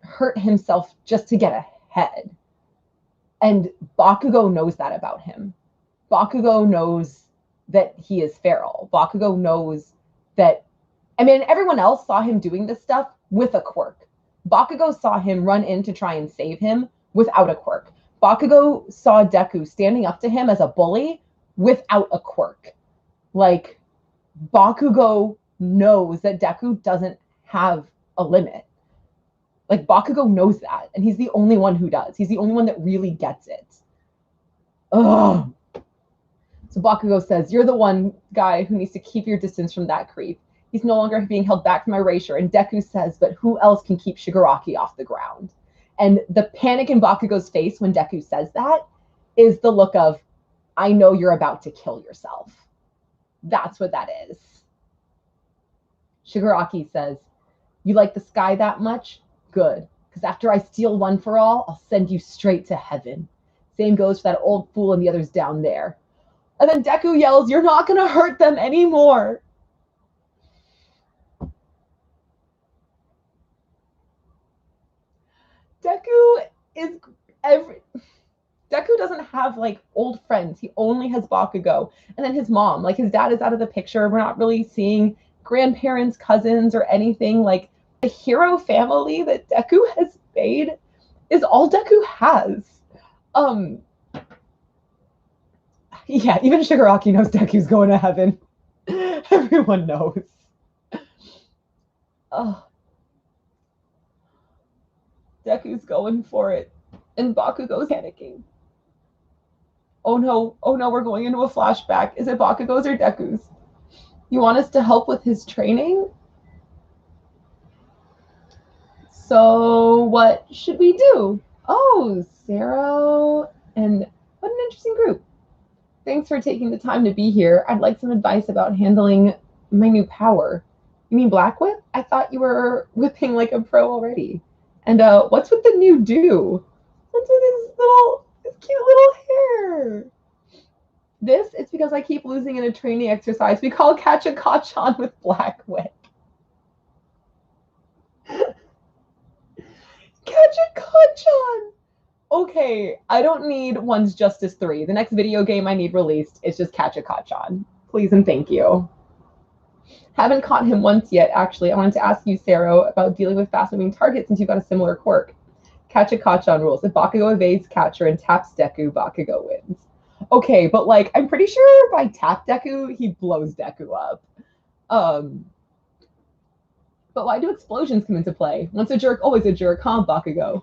hurt himself just to get ahead. And Bakugo knows that about him. Bakugo knows that he is feral. Bakugo knows that, I mean, everyone else saw him doing this stuff with a quirk. Bakugo saw him run in to try and save him without a quirk. Bakugo saw Deku standing up to him as a bully without a quirk. Like, Bakugo knows that Deku doesn't have a limit. Like, Bakugo knows that, and he's the only one who does. He's the only one that really gets it. Ugh. So Bakugo says, you're the one guy who needs to keep your distance from that creep. He's no longer being held back from erasure. And Deku says, but who else can keep Shigaraki off the ground? And the panic in Bakugo's face when Deku says that is the look of, I know you're about to kill yourself. That's what that is. Shigaraki says, you like the sky that much? Good. Because after I steal one for all, I'll send you straight to heaven. Same goes for that old fool and the others down there. And then Deku yells, you're not going to hurt them anymore. Deku doesn't have like old friends. He only has Bakugo. And then his mom, like his dad is out of the picture. We're not really seeing grandparents, cousins, or anything. Like the hero family that Deku has made is all Deku has. Yeah, even Shigaraki knows Deku's going to heaven. Everyone knows. Oh. Deku's going for it. And Bakugo's panicking. Oh no, we're going into a flashback. Is it Bakugo's or Deku's? You want us to help with his training? So what should we do? Oh, Zero. And what an interesting group. Thanks for taking the time to be here. I'd like some advice about handling my new power. You mean Black Whip? I thought you were whipping like a pro already. And what's with the new do? What's with his cute little hair? It's because I keep losing in a training exercise we call Catch a Kachan with Black Whip. Catch a Kachan! Okay, I don't need One's Justice 3. The next video game I need released is just Catch a Kachan. Please and thank you. Haven't caught him once yet, actually. I wanted to ask you, Sero, about dealing with fast-moving targets since you've got a similar quirk. Catch a Kachan rules. If Bakugo evades catcher and taps Deku, Bakugo wins. Okay, but like, I'm pretty sure if I tap Deku, he blows Deku up. But why do explosions come into play? Once a jerk, always a jerk, huh, Bakugo?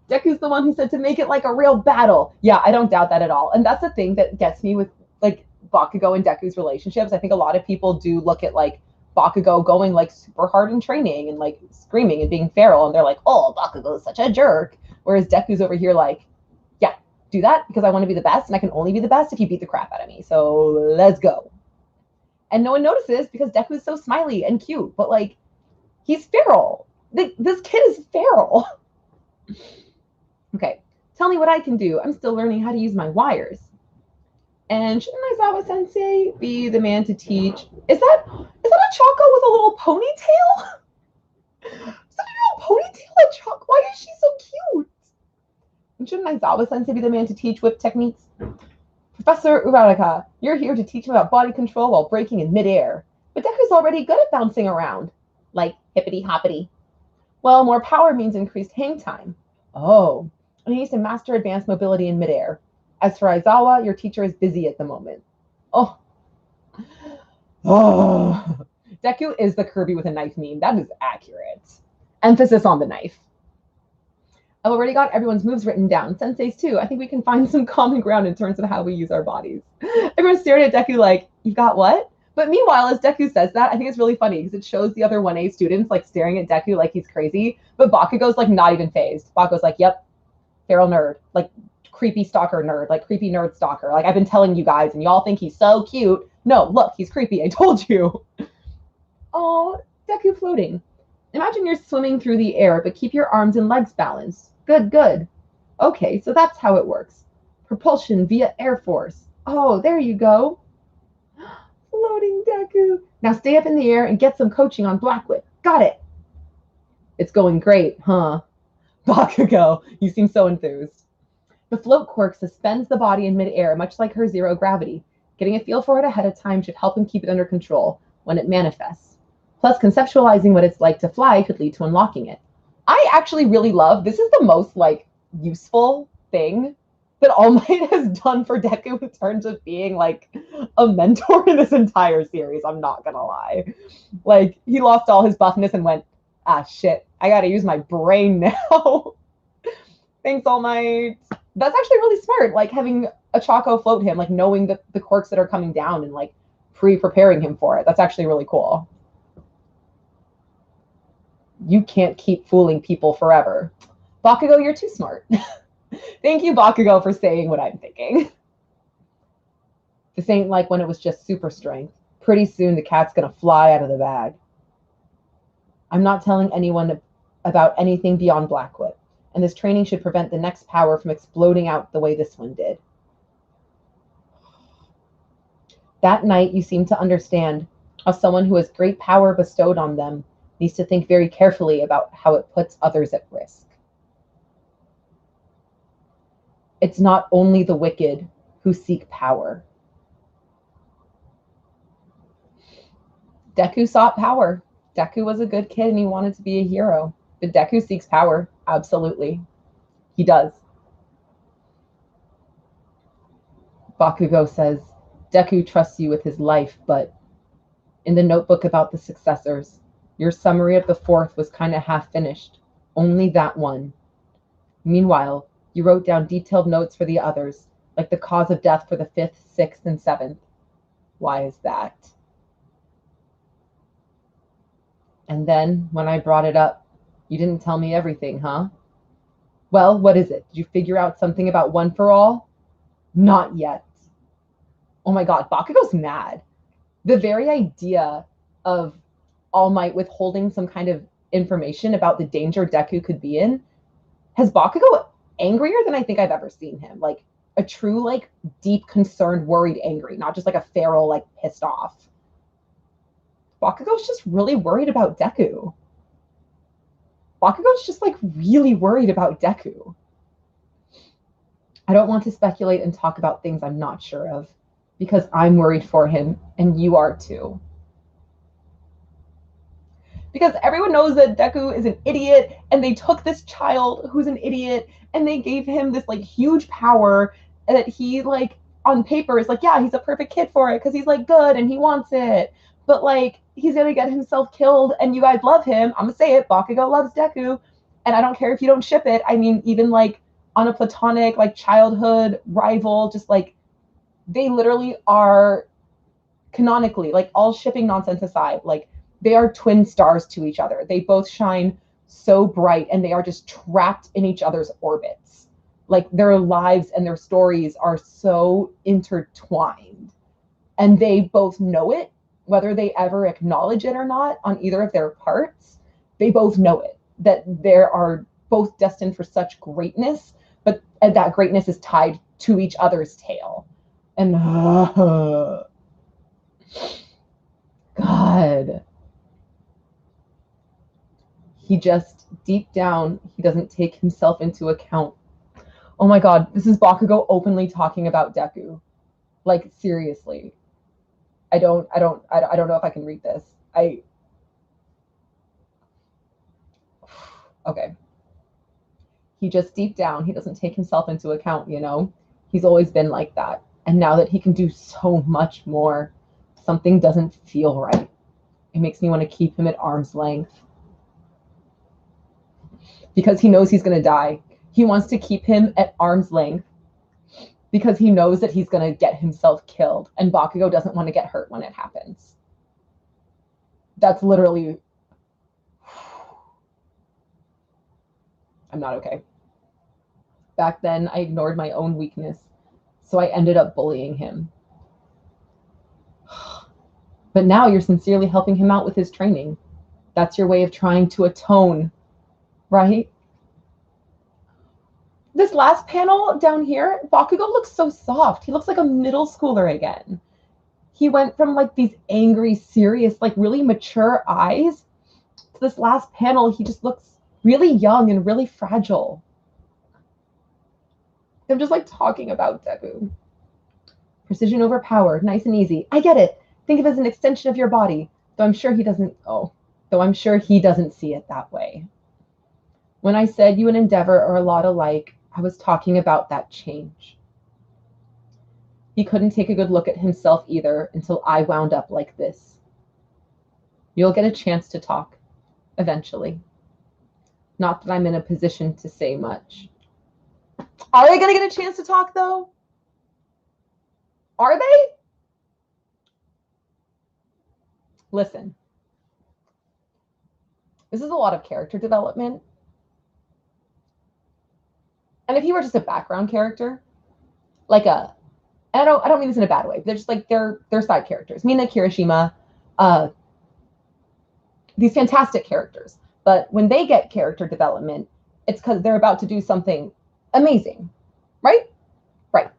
Deku's the one who said to make it like a real battle. Yeah, I don't doubt that at all. And that's the thing that gets me with like Bakugo and Deku's relationships. I think a lot of people do look at like Bakugo going like super hard in training and like screaming and being feral, and they're like, oh, Bakugo is such a jerk. Whereas Deku's over here like, yeah, do that because I want to be the best, and I can only be the best if you beat the crap out of me. So let's go. And no one notices because Deku's so smiley and cute, but like, he's feral. This kid is feral. Okay, tell me what I can do. I'm still learning how to use my wires. And shouldn't Aizawa-sensei be the man to teach? Is that a Choco with a little ponytail? Is that a little ponytail? A Choco? Why is she so cute? And shouldn't Aizawa-sensei be the man to teach whip techniques? Professor Uraraka, you're here to teach him about body control while breaking in midair. But Deku's already good at bouncing around. Like hippity-hoppity. Well, more power means increased hang time. Oh, and he needs to master advanced mobility in midair. As for Aizawa, your teacher is busy at the moment. Oh. Deku is the Kirby with a knife meme. That is accurate. Emphasis on the knife. I've already got everyone's moves written down. Sensei's too. I think we can find some common ground in terms of how we use our bodies. Everyone's staring at Deku like, you got what? But meanwhile, as Deku says that, I think it's really funny because it shows the other 1A students like staring at Deku like he's crazy. But Bakugo's like not even phased. Bakugo's like, yep, feral nerd. Like, creepy stalker nerd, like creepy nerd stalker. Like I've been telling you guys and y'all think he's so cute. No, look, he's creepy. I told you. Oh, Deku floating. Imagine you're swimming through the air, but keep your arms and legs balanced. Good. Okay, so that's how it works. Propulsion via air force. Oh, there you go. Floating Deku. Now stay up in the air and get some coaching on Black Whip. Got it. It's going great, huh? Bakugo, you seem so enthused. The float quirk suspends the body in midair, much like her zero gravity. Getting a feel for it ahead of time should help him keep it under control when it manifests. Plus, conceptualizing what it's like to fly could lead to unlocking it. I actually really love, this is the most like useful thing that All Might has done for Deku in terms of being like a mentor in this entire series. I'm not gonna lie. Like, he lost all his buffness and went, ah, shit, I gotta use my brain now. Thanks, All Might. That's actually really smart. Like, having a Choco float him, like knowing the quirks that are coming down and like pre-preparing him for it. That's actually really cool. You can't keep fooling people forever. Bakugo, you're too smart. Thank you, Bakugo, for saying what I'm thinking. This ain't like when it was just super strength. Pretty soon the cat's gonna fly out of the bag. I'm not telling anyone about anything beyond Blackwood, and this training should prevent the next power from exploding out the way this one did. That night you seemed to understand how someone who has great power bestowed on them needs to think very carefully about how it puts others at risk. It's not only the wicked who seek power. Deku sought power. Deku was a good kid and he wanted to be a hero. But Deku seeks power. Absolutely. He does. Bakugo says, Deku trusts you with his life, but in the notebook about the successors, your summary of the fourth was kind of half finished. Only that one. Meanwhile, you wrote down detailed notes for the others, like the cause of death for the fifth, sixth, and seventh. Why is that? And then, when I brought it up, you didn't tell me everything, huh? Well, what is it? Did you figure out something about One for All? Not yet. Oh my god, Bakugo's mad. The very idea of All Might withholding some kind of information about the danger Deku could be in has Bakugo angrier than I think I've ever seen him. Like, a true, like, deep, concerned, worried, angry, not just like a feral, like, pissed off. Bakugo's just really worried about Deku. Bakugo's just like really worried about Deku. I don't want to speculate and talk about things I'm not sure of, because I'm worried for him, and you are too. Because everyone knows that Deku is an idiot, and they took this child who's an idiot, and they gave him this like huge power that he like on paper is like, yeah, he's a perfect kid for it because he's like good and he wants it. But like he's gonna get himself killed, and you guys love him. I'm gonna say it, Bakugo loves Deku, and I don't care if you don't ship it. I mean, even like on a platonic like childhood rival, just like they literally are canonically, like all shipping nonsense aside, like they are twin stars to each other. They both shine so bright, and they are just trapped in each other's orbits. Like their lives and their stories are so intertwined, and they both know it, whether they ever acknowledge it or not on either of their parts. They both know it, that they are both destined for such greatness, but that greatness is tied to each other's tail. And God, he just deep down, he doesn't take himself into account. Oh my God, this is Bakugo openly talking about Deku. Like seriously. I don't know if I can read this. Okay. He just deep down, he doesn't take himself into account, you know? He's always been like that. And now that he can do so much more, something doesn't feel right. It makes me want to keep him at arm's length. Because he knows he's going to die. He wants to keep him at arm's length because he knows that he's going to get himself killed. And Bakugo doesn't want to get hurt when it happens. That's literally... I'm not okay. Back then, I ignored my own weakness, so I ended up bullying him. But now you're sincerely helping him out with his training. That's your way of trying to atone, right? This last panel down here, Bakugo looks so soft. He looks like a middle schooler again. He went from like these angry, serious, like really mature eyes to this last panel. He just looks really young and really fragile. I'm just like talking about Deku. Precision over power, nice and easy. I get it. Think of it as an extension of your body. Though I'm sure he doesn't see it that way. When I said you and Endeavor are a lot alike, I was talking about that change. He couldn't take a good look at himself either until I wound up like this. You'll get a chance to talk, eventually. Not that I'm in a position to say much. Are they going to get a chance to talk, though? Are they? Listen. This is a lot of character development. And if he were just a background character, like a, I don't mean this in a bad way. They're just like they're side characters. Mina, Kirishima, these fantastic characters. But when they get character development, it's because they're about to do something amazing, right? Right.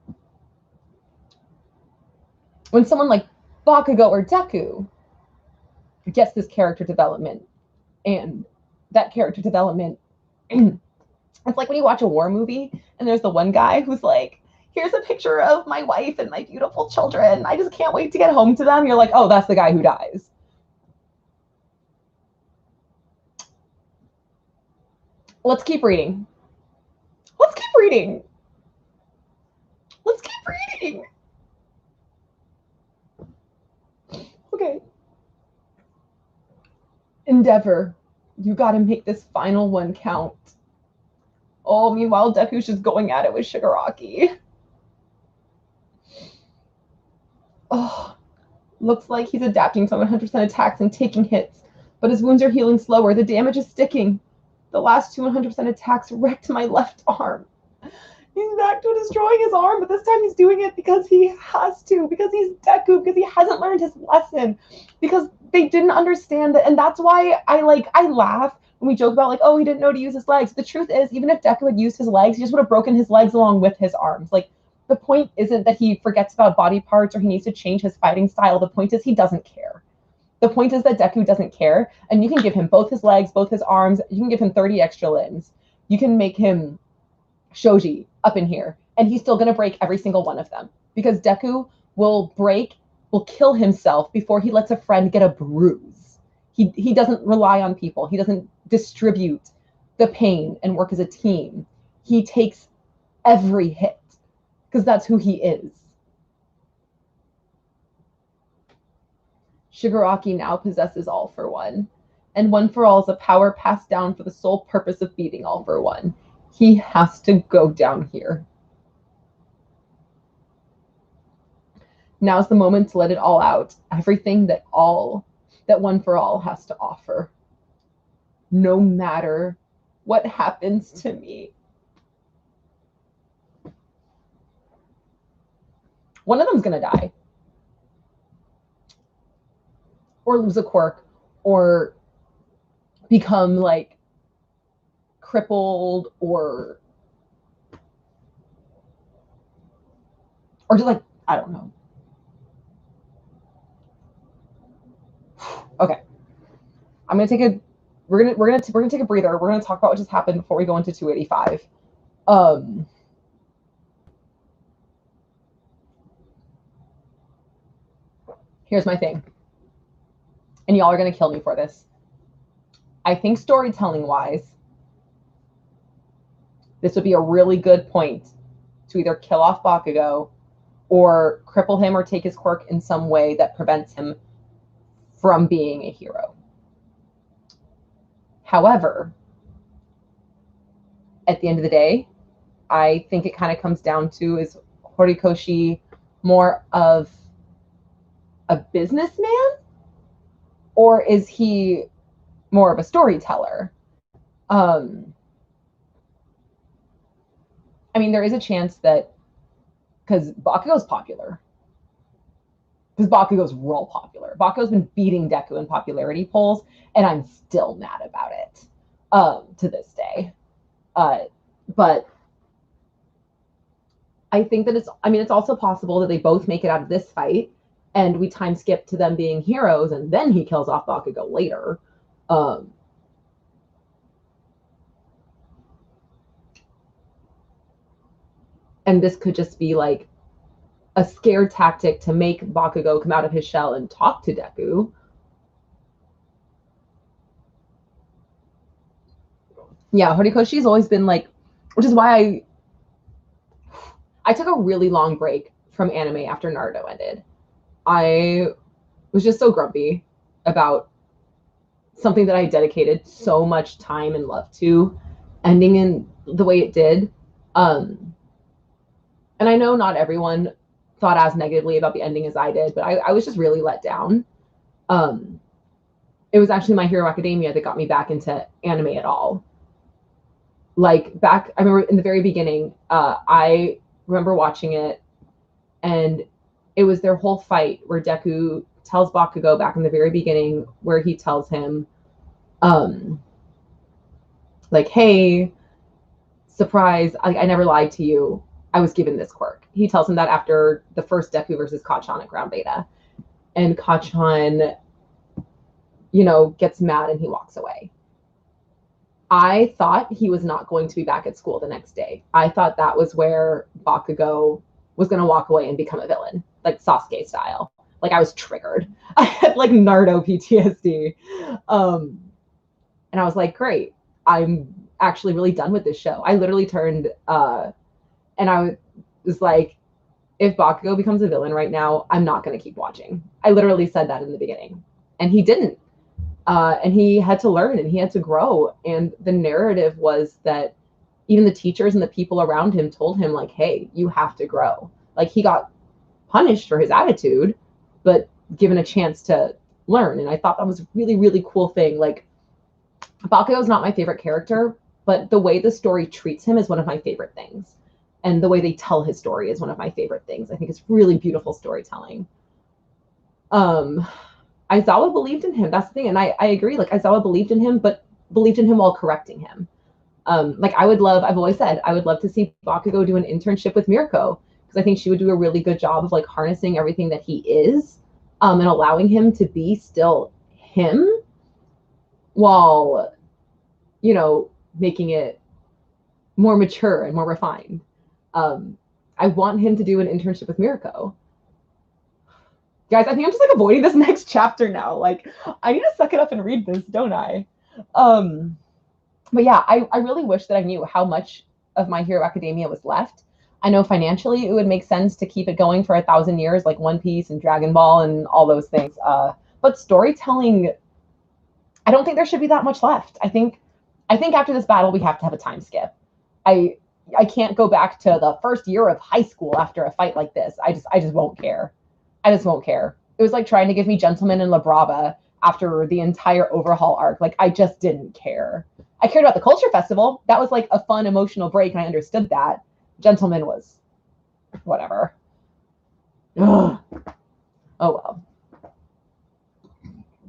When someone like Bakugo or Deku gets this character development, and that character development, it's like when you watch a war movie and there's the one guy who's like, here's a picture of my wife and my beautiful children. I just can't wait to get home to them. You're like, oh, that's the guy who dies. Let's keep reading. Let's keep reading. Let's keep reading. Okay. Endeavor. You gotta make this final one count. Oh, meanwhile, Deku's just going at it with Shigaraki. Oh, looks like he's adapting to 100% attacks and taking hits, but his wounds are healing slower. The damage is sticking. The last two 100% attacks wrecked my left arm. He's back to destroying his arm, but this time he's doing it because he has to, because he's Deku, because he hasn't learned his lesson, because they didn't understand that. And that's why I laugh when we joke about like, oh, he didn't know to use his legs. The truth is, even if Deku had used his legs, he just would have broken his legs along with his arms. Like, the point isn't that he forgets about body parts or he needs to change his fighting style. The point is he doesn't care. The point is that Deku doesn't care, and you can give him both his legs, both his arms. You can give him 30 extra limbs. You can make him Shoji up in here, and he's still going to break every single one of them, because Deku will kill himself before he lets a friend get a bruise. He doesn't rely on people. He doesn't distribute the pain and work as a team. He takes every hit, because that's who he is. Shigaraki now possesses All for One, and One for All is a power passed down for the sole purpose of beating All for One. He has to go down here. Now's the moment to let it all out. Everything that One for All has to offer. No matter what happens to me. One of them's going to die. Or lose a quirk. Or become like crippled or just like, I don't know. Okay. I'm going to take a we're going to take a breather. We're going to talk about what just happened before we go into 285. Here's my thing. And y'all are going to kill me for this. I think storytelling wise, this would be a really good point to either kill off Bakugo or cripple him or take his quirk in some way that prevents him from being a hero. However, at the end of the day, I think it kind of comes down to, is Horikoshi more of a businessman, or is he more of a storyteller? I mean, there is a chance that, because Bakugo's popular, because Bakugo's real popular. Bakugo's been beating Deku in popularity polls, and I'm still mad about it to this day. But I think that it's also possible that they both make it out of this fight, and we time skip to them being heroes, and then he kills off Bakugo later. And this could just be like a scare tactic to make Bakugo come out of his shell and talk to Deku. Yeah, Horikoshi's always been like, which is why I took a really long break from anime after Naruto ended. I was just so grumpy about something that I dedicated so much time and love to ending in the way it did. Um, and I know not everyone thought as negatively about the ending as I did, but I was just really let down. Um, it was actually My Hero Academia that got me back into anime at all. Like back, I remember in the very beginning, I remember watching it, and it was their whole fight where Deku tells Bakugo back in the very beginning, where he tells him, um, like, hey, surprise, I never lied to you. I was given this quirk. He tells him that after the first Deku versus Kacchan at Ground Beta. And Kacchan, gets mad and he walks away. I thought he was not going to be back at school the next day. I thought that was where Bakugo was going to walk away and become a villain, like Sasuke style. Like I was triggered. I had like Naruto PTSD. And I was like, great. I'm actually really done with this show. I literally turned and I was like, if Bakugo becomes a villain right now, I'm not going to keep watching. I literally said that in the beginning. And he didn't. And he had to learn and he had to grow. And the narrative was that even the teachers and the people around him told him, like, hey, you have to grow. Like he got punished for his attitude, but given a chance to learn. And I thought that was a really, really cool thing. Like, Bakugo is not my favorite character, but the way the story treats him is one of my favorite things. And the way they tell his story is one of my favorite things. I think it's really beautiful storytelling. Aizawa believed in him. That's the thing. And I agree. Like Aizawa believed in him, but believed in him while correcting him. Like I've always said, I would love to see Bakugo do an internship with Mirko, because I think she would do a really good job of like harnessing everything that he is, and allowing him to be still him while, making it more mature and more refined. I want him to do an internship with Mirko. Guys, I think I'm just like avoiding this next chapter now. Like, I need to suck it up and read this, don't I? But yeah, I really wish that I knew how much of My Hero Academia was left. I know financially it would make sense to keep it going for 1,000 years, like One Piece and Dragon Ball and all those things. But storytelling, I don't think there should be that much left. I think after this battle we have to have a time skip. I can't go back to the first year of high school after a fight like this. I just won't care. I just won't care. It was like trying to give me Gentleman and La Brava after the entire overhaul arc. Like I just didn't care. I cared about the culture festival. That was like a fun emotional break, and I understood that. Gentleman was whatever. Ugh. Oh well.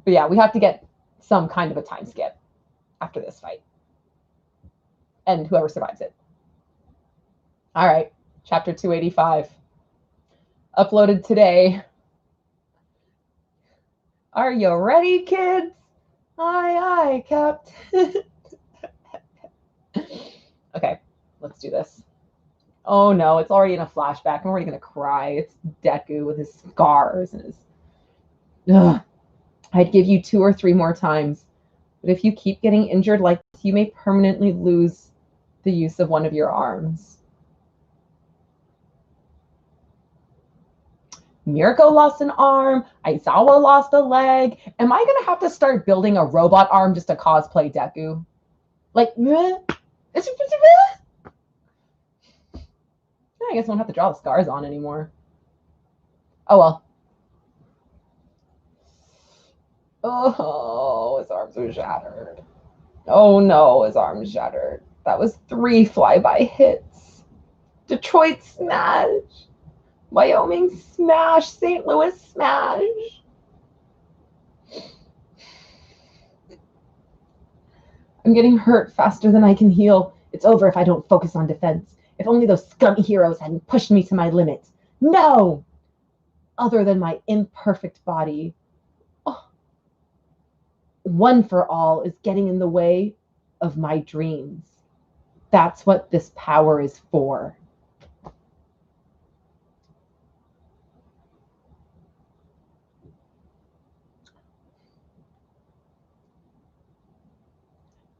But yeah, we have to get some kind of a time skip after this fight. And whoever survives it. All right, chapter 285. Uploaded today. Are you ready, kids? Aye, aye, Captain. Okay, let's do this. Oh no, it's already in a flashback. I'm already gonna cry. It's Deku with his scars and his. Ugh. I'd give you 2 or 3 more times, but if you keep getting injured like this, you may permanently lose the use of one of your arms. Mirko lost an arm. Aizawa lost a leg. Am I gonna have to start building a robot arm just to cosplay Deku? Like, I guess I won't have to draw the scars on anymore. Oh well. Oh, his arms are shattered. Oh no, his arms shattered. That was 3 flyby hits. Detroit smash. Wyoming smash. St. Louis smash. I'm getting hurt faster than I can heal. It's over if I don't focus on defense. If only those scummy heroes hadn't pushed me to my limit. No! Other than my imperfect body. Oh. One for all is getting in the way of my dreams. That's what this power is for.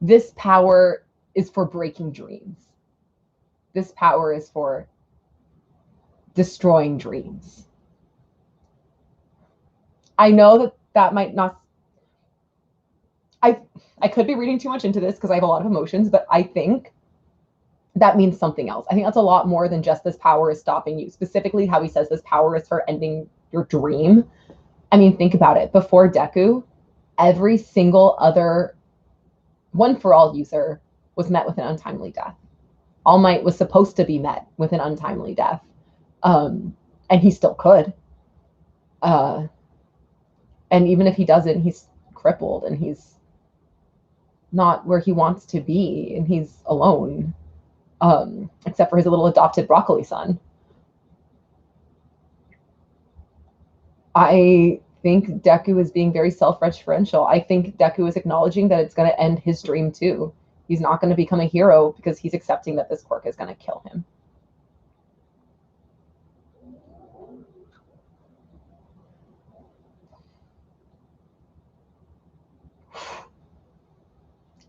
This power is for breaking dreams. This power is for destroying dreams. I know that that might not, I could be reading too much into this because I have a lot of emotions, but I think that means something else. I think that's a lot more than just this power is stopping you. Specifically, how he says this power is for ending your dream. I mean, think about it. Before Deku, every single other One For All user was met with an untimely death. All Might was supposed to be met with an untimely death. And he still could. And even if he doesn't, he's crippled and he's not where he wants to be, and he's alone, except for his little adopted broccoli son. I think Deku is being very self-referential. I think Deku is acknowledging that it's going to end his dream too. He's not going to become a hero because he's accepting that this quirk is going to kill him.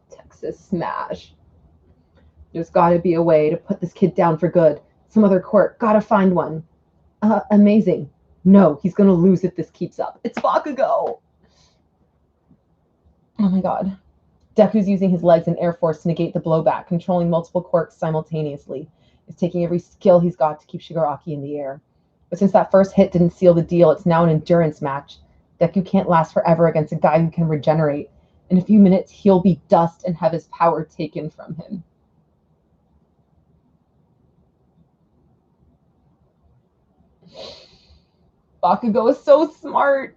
Texas Smash. There's got to be a way to put this kid down for good. Some other quirk. Got to find one. Amazing. No, he's going to lose if this keeps up. It's BAKUGO. Oh my god. Deku's using his legs and air force to negate the blowback, controlling multiple quirks simultaneously. He's taking every skill he's got to keep Shigaraki in the air. But since that first hit didn't seal the deal, it's now an endurance match. Deku can't last forever against a guy who can regenerate. In a few minutes, he'll be dust and have his power taken from him. Bakugo is so smart.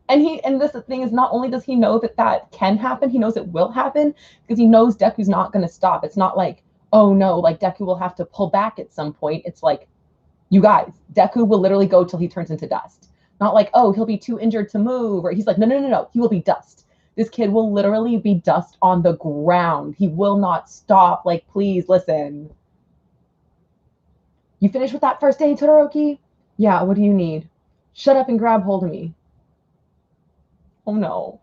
And this thing is, not only does he know that that can happen, he knows it will happen because he knows Deku's not going to stop. It's not like, oh no, like Deku will have to pull back at some point. It's like, you guys, Deku will literally go till he turns into dust. Not like, oh, he'll be too injured to move, or he's like, no, he will be dust. This kid will literally be dust on the ground. He will not stop. Like, please listen. You finished with that first aid, Todoroki? Yeah, what do you need? Shut up and grab hold of me. Oh no.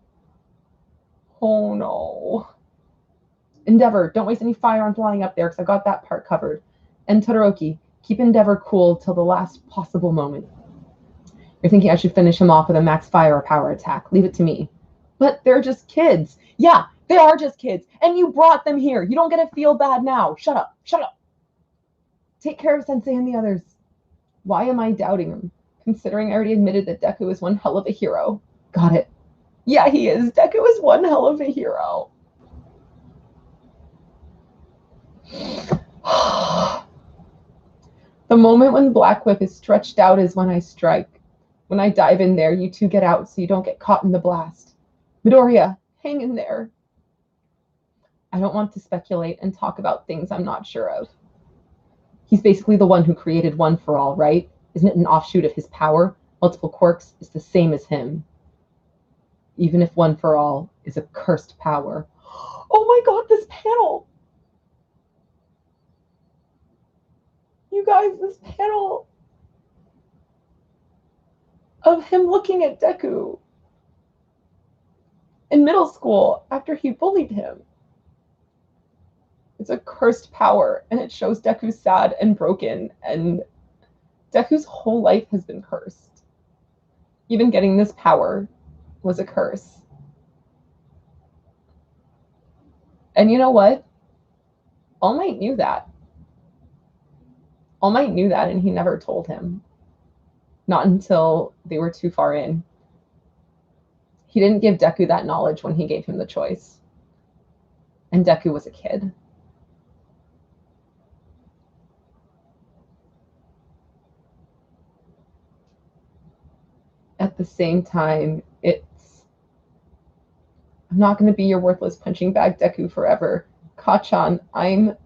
Oh no. Endeavor, don't waste any fire on flying up there because I got that part covered. And Todoroki, keep Endeavor cool till the last possible moment. You're thinking I should finish him off with a max fire or power attack. Leave it to me. But they're just kids. Yeah, they are just kids. And you brought them here. You don't get to feel bad now. Shut up. Shut up. Take care of Sensei and the others. Why am I doubting him? Considering I already admitted that Deku is one hell of a hero. Got it. Yeah, he is. Deku is one hell of a hero. The moment when Black Whip is stretched out is when I strike. When I dive in there, you two get out so you don't get caught in the blast. Midoriya, hang in there. I don't want to speculate and talk about things I'm not sure of. He's basically the one who created One For All, right? Isn't it an offshoot of his power? Multiple quirks is the same as him. Even if One For All is a cursed power. Oh my god, this panel! You guys, this panel of him looking at Deku in middle school after he bullied him. It's a cursed power, and it shows Deku sad and broken, and Deku's whole life has been cursed. Even getting this power was a curse. And you know what? All Might knew that. All Might knew that, and he never told him. Not until they were too far in. He didn't give Deku that knowledge when he gave him the choice. And Deku was a kid. At the same time, I'm not going to be your worthless punching bag Deku forever. Kachan, I'm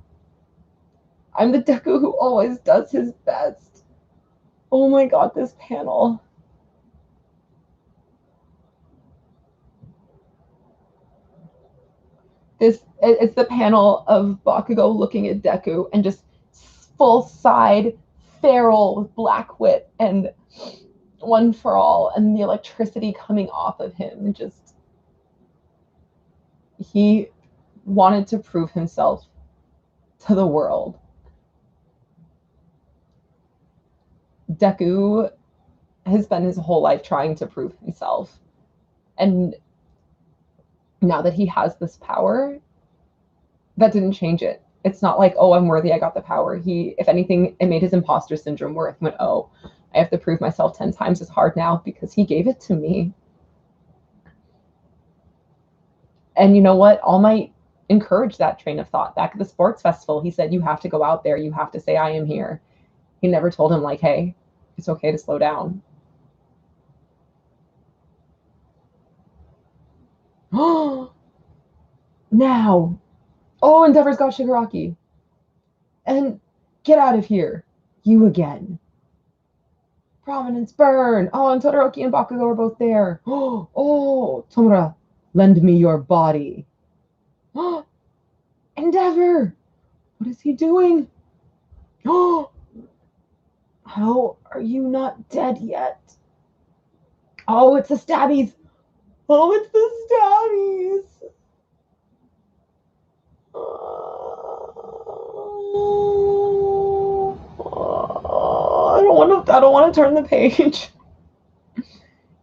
the Deku who always does his best. Oh my god, this panel. It's the panel of Bakugo looking at Deku and just full side feral Black Whip and One For All and the electricity coming off of him. Just, he wanted to prove himself to the world. Deku has spent his whole life trying to prove himself. And now that he has this power, that didn't change it. It's not like, oh, I'm worthy, I got the power. If anything, it made his imposter syndrome worse. He went, oh, I have to prove myself 10 times as hard now because he gave it to me. And you know what? All Might encouraged that train of thought. Back at the sports festival, he said, you have to go out there. You have to say, I am here. He never told him, like, hey, it's okay to slow down. Now. Oh, Endeavor's got Shigaraki. And get out of here. You again. Prominence burn. Oh, and Todoroki and Bakugo are both there. Oh, Tomura, lend me your body. Endeavor! What is he doing? How are you not dead yet? Oh, it's the stabbies. Oh, it's the stabbies. I don't want to turn the page.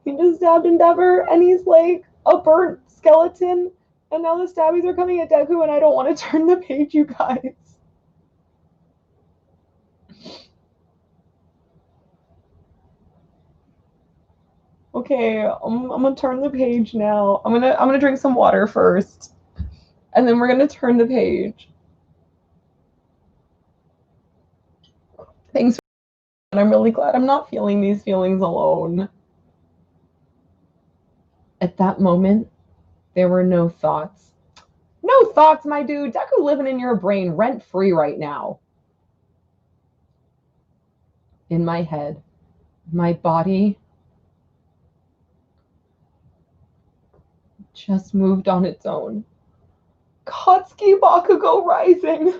He just stabbed Endeavor and he's like a burnt skeleton. And now the stabbies are coming at Deku and I don't want to turn the page, you guys. Okay, I'm gonna turn the page now. I'm gonna drink some water first. And then we're gonna turn the page. Thanks for that. I'm really glad I'm not feeling these feelings alone. At that moment, there were no thoughts. No thoughts, my dude. Deku living in your brain rent-free right now. In my head, my body just moved on its own. Katsuki Bakugo rising.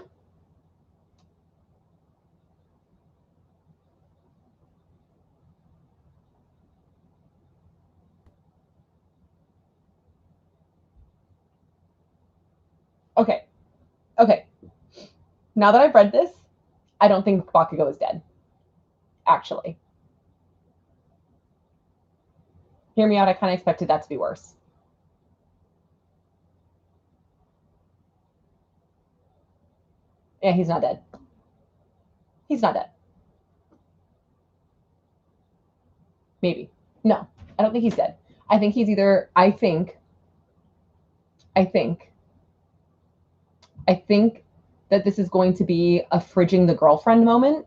Okay. Okay. Now that I've read this, I don't think Bakugo is dead. Actually. Hear me out, I kind of expected that to be worse. Yeah, he's not dead. He's not dead. Maybe. No, I don't think he's dead. I think he's either, I think that this is going to be a fridging the girlfriend moment.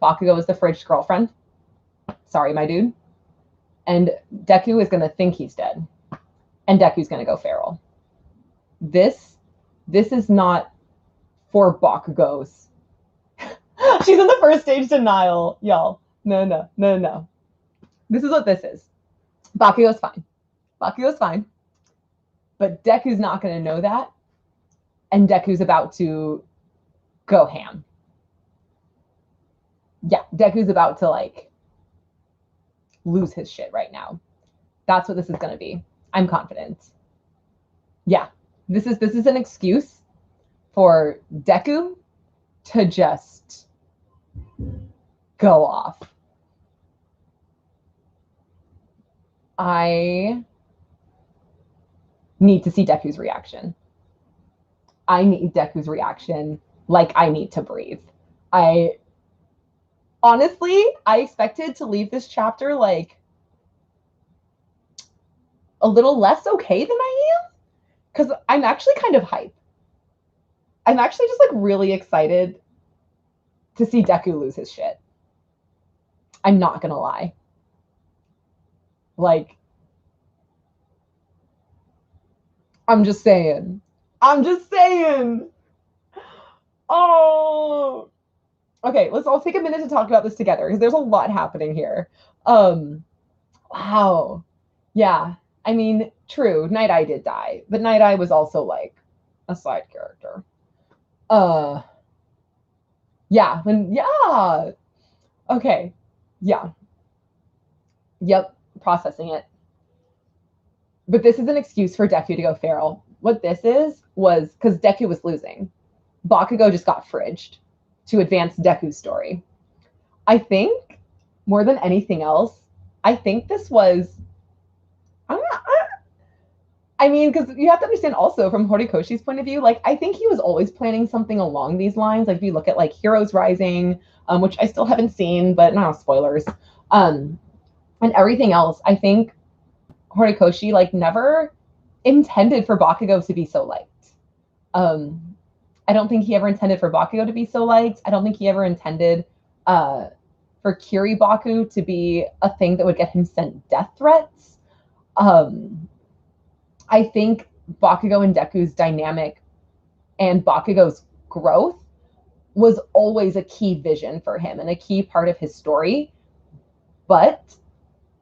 Bakugo is the fridged girlfriend. Sorry, my dude. And Deku is going to think he's dead. And Deku's going to go feral. This is not for Bakugos. She's in the first stage denial, y'all. No. This is what this is. Bakugo's fine. Bakugo's fine. But Deku's not going to know that. And Deku's about to go ham. Yeah, Deku's about to like lose his shit right now. That's what this is going to be. I'm confident. Yeah, this is an excuse for Deku to just go off. I need to see Deku's reaction. I need Deku's reaction like I need to breathe. Honestly, I expected to leave this chapter like a little less okay than I am because I'm actually kind of hype. I'm actually just like really excited to see Deku lose his shit. I'm not gonna lie. Like, I'm just saying. Oh, okay. Let's all take a minute to talk about this together because there's a lot happening here. Wow. Yeah. I mean, true. Night Eye did die, but Night Eye was also like a side character. Yeah. Yeah. Okay. Yeah. Yep. Processing it. But this is an excuse for Deku to go feral. What this was because Deku was losing. Bakugo just got fridged to advance Deku's story. I think more than anything else, I think this was, I'm not, I mean, because you have to understand also from Horikoshi's point of view, like I think he was always planning something along these lines. Like if you look at like Heroes Rising, which I still haven't seen, but no spoilers, and everything else, I think Horikoshi like never intended for Bakugo to be so liked. Um, I don't think he ever intended for Bakugo to be so liked. I don't think he ever intended uh, for Kiribaku to be a thing that would get him sent death threats. I think Bakugo and Deku's dynamic and Bakugo's growth was always a key vision for him and a key part of his story. But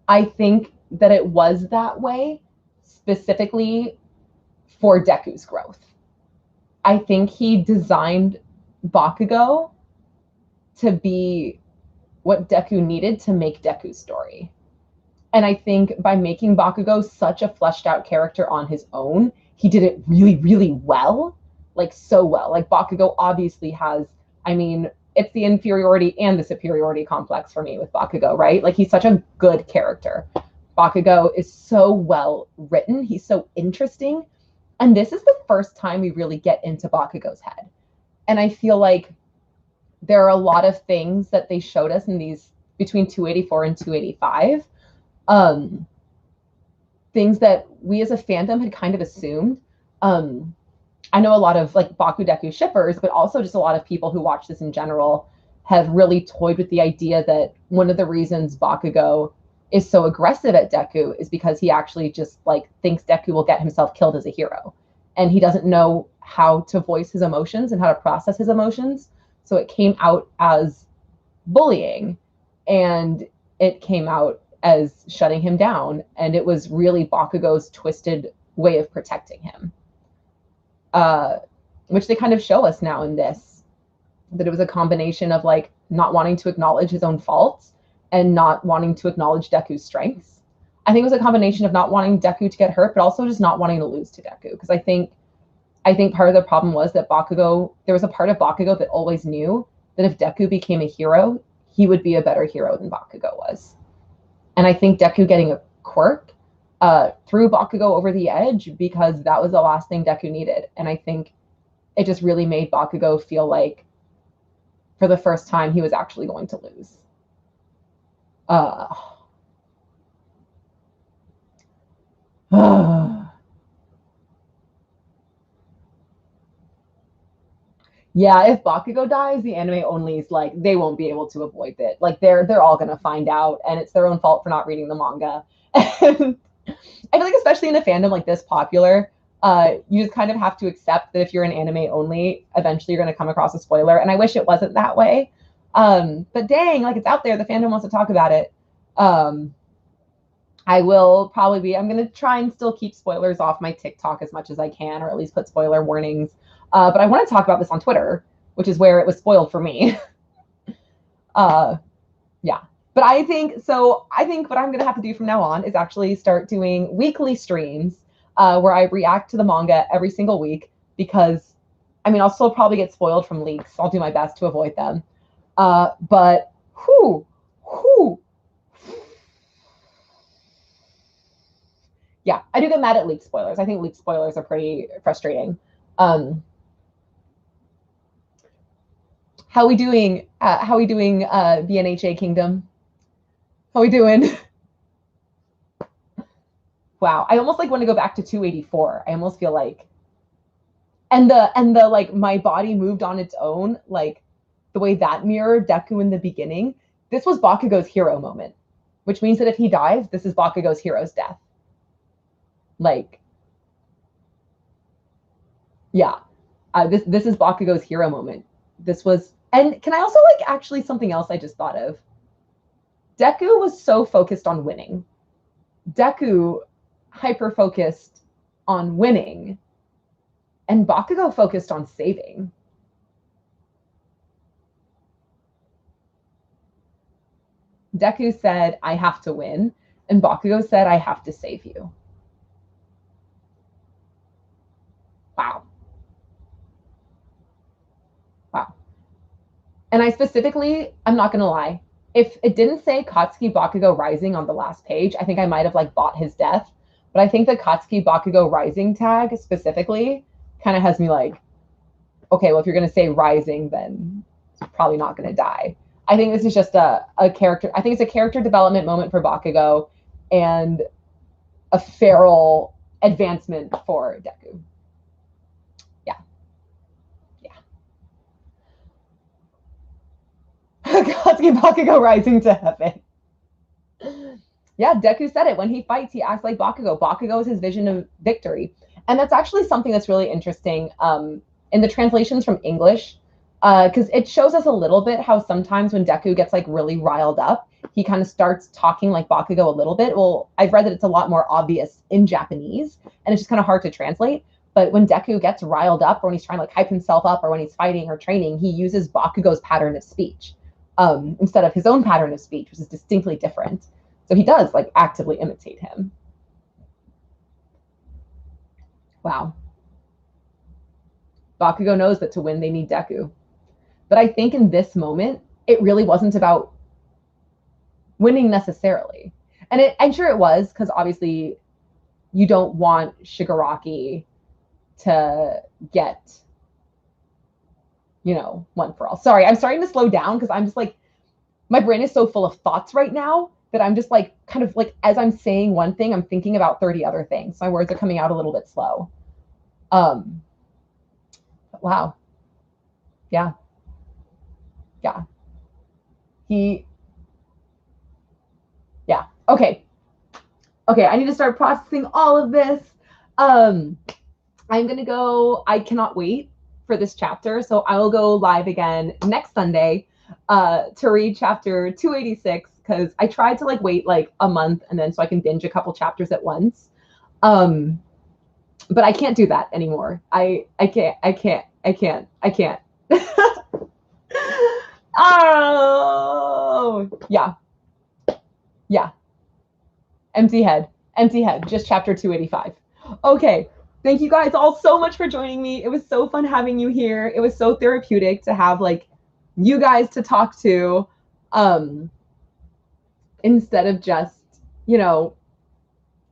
I think that it was that way specifically for Deku's growth. I think he designed Bakugo to be what Deku needed to make Deku's story. And I think by making Bakugo such a fleshed out character on his own, he did it really, really well. Like so well. Like Bakugo obviously has, I mean, it's the inferiority and the superiority complex for me with Bakugo, right? Like he's such a good character. Bakugo is so well written. He's so interesting. And this is the first time we really get into Bakugo's head. And I feel like there are a lot of things that they showed us in these between 284 and 285. Things that we as a fandom had kind of assumed. I know a lot of like Baku Deku shippers, but also just a lot of people who watch this in general have really toyed with the idea that one of the reasons Bakugo is so aggressive at Deku is because he actually just like thinks Deku will get himself killed as a hero. And he doesn't know how to voice his emotions and how to process his emotions. So it came out as bullying and it came out as shutting him down. And it was really Bakugo's twisted way of protecting him. Which they kind of show us now in this, that it was a combination of like not wanting to acknowledge his own faults and not wanting to acknowledge Deku's strengths. I think it was a combination of not wanting Deku to get hurt, but also just not wanting to lose to Deku. Because I think part of the problem was that Bakugo, there was a part of Bakugo that always knew that if Deku became a hero, he would be a better hero than Bakugo was. And I think Deku getting a quirk threw Bakugo over the edge because that was the last thing Deku needed. And I think it just really made Bakugo feel like for the first time he was actually going to lose. Yeah, if Bakugo dies, the anime onlys like they won't be able to avoid it. Like they're all gonna find out, and it's their own fault for not reading the manga. And I feel like especially in a fandom like this popular, you just kind of have to accept that if you're an anime only, eventually you're gonna come across a spoiler. And I wish it wasn't that way. But dang, like it's out there. The fandom wants to talk about it. I will probably be. I'm gonna try and still keep spoilers off my TikTok as much as I can, or at least put spoiler warnings. But I want to talk about this on Twitter, which is where it was spoiled for me. Yeah. But I think so. I think what I'm going to have to do from now on is actually start doing weekly streams where I react to the manga every single week because, I mean, I'll still probably get spoiled from leaks. I'll do my best to avoid them. But whew. Yeah, I do get mad at leak spoilers. I think leak spoilers are pretty frustrating. How we doing? How we doing, the MHA Kingdom? How we doing? Wow, I almost like want to go back to 284. I almost feel like, and the like my body moved on its own, like the way that mirrored Deku in the beginning. This was Bakugo's hero moment, which means that if he dies, this is Bakugo's hero's death. Like, yeah, this is Bakugo's hero moment. This was, and can I also like actually something else I just thought of? Deku was so focused on winning. Deku hyper focused on winning, and Bakugo focused on saving. Deku said, I have to win, and Bakugo said, I have to save you. Wow. Wow. And I specifically, I'm not going to lie, if it didn't say Katsuki Bakugo Rising on the last page, I think I might have like bought his death. But I think the Katsuki Bakugo Rising tag specifically kind of has me like, okay, well, if you're going to say Rising, then it's probably not going to die. I think this is just a character. I think it's a character development moment for Bakugo and a feral advancement for Deku. Yeah. Yeah. Katsuki Bakugo Rising to heaven. Yeah, Deku said it. When he fights, he acts like Bakugo. Bakugo is his vision of victory. And that's actually something that's really interesting in the translations from English, because it shows us a little bit how sometimes when Deku gets like really riled up, he kind of starts talking like Bakugo a little bit. Well, I've read that it's a lot more obvious in Japanese, and it's just kind of hard to translate. But when Deku gets riled up, or when he's trying to like hype himself up, or when he's fighting or training, he uses Bakugo's pattern of speech instead of his own pattern of speech, which is distinctly different. So he does like actively imitate him. Wow. Bakugo knows that to win, they need Deku. But I think in this moment, it really wasn't about winning necessarily. And I'm sure it was, because obviously you don't want Shigaraki to get, one for all. Sorry, I'm starting to slow down because I'm just like, my brain is so full of thoughts right now that I'm just like, kind of like, as I'm saying one thing, I'm thinking about 30 other things. My words are coming out a little bit slow. Wow. Yeah. Yeah. Yeah. Okay. Okay, I need to start processing all of this. I'm going to go, I cannot wait for this chapter. So I will go live again next Sunday to read chapter 286, because I tried to like wait like a month and then so I can binge a couple chapters at once. But I can't do that anymore. I can't. Oh, yeah. Yeah. Empty head. Just chapter 285. Okay. Thank you guys all so much for joining me. It was so fun having you here. It was so therapeutic to have like you guys to talk to, instead of just,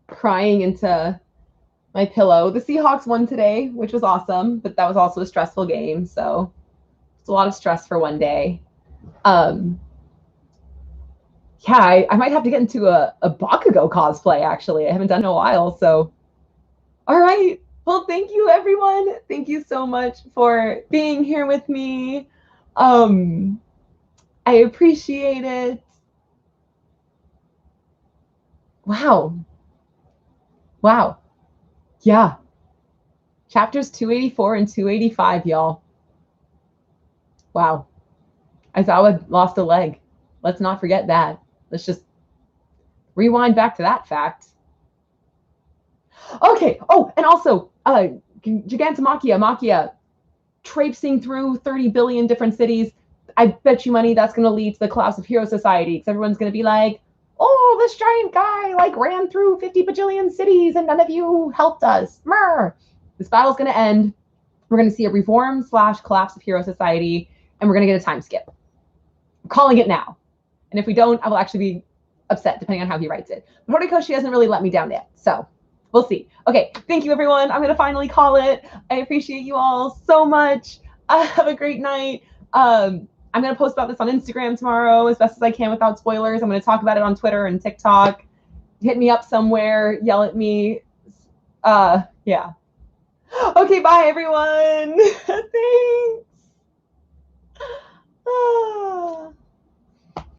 crying into my pillow. The Seahawks won today, which was awesome, but that was also a stressful game. So it's a lot of stress for one day. Yeah, I might have to get into a Bakugo cosplay, actually. I haven't done it in a while. So, all right. Well, thank you, everyone. Thank you so much for being here with me. I appreciate it. Wow. Wow. Yeah. Chapters 284 and 285, y'all. Wow. Aizawa lost a leg. Let's not forget that. Let's just rewind back to that fact. Okay. Oh, and also, Gigantomachia, traipsing through 30 billion different cities. I bet you money that's going to lead to the collapse of Hero Society, because everyone's going to be like, oh, this giant guy like ran through 50 bajillion cities and none of you helped us. Murr. This battle's going to end. We're going to see a reform / collapse of Hero Society, and we're going to get a time skip. I'm calling it now. And if we don't, I will actually be upset, depending on how he writes it. But Horikoshi hasn't really let me down yet, so we'll see. Okay, thank you, everyone. I'm going to finally call it. I appreciate you all so much. Have a great night. I'm going to post about this on Instagram tomorrow as best as I can without spoilers. I'm going to talk about it on Twitter and TikTok. Hit me up somewhere. Yell at me. Yeah. Okay, bye, everyone.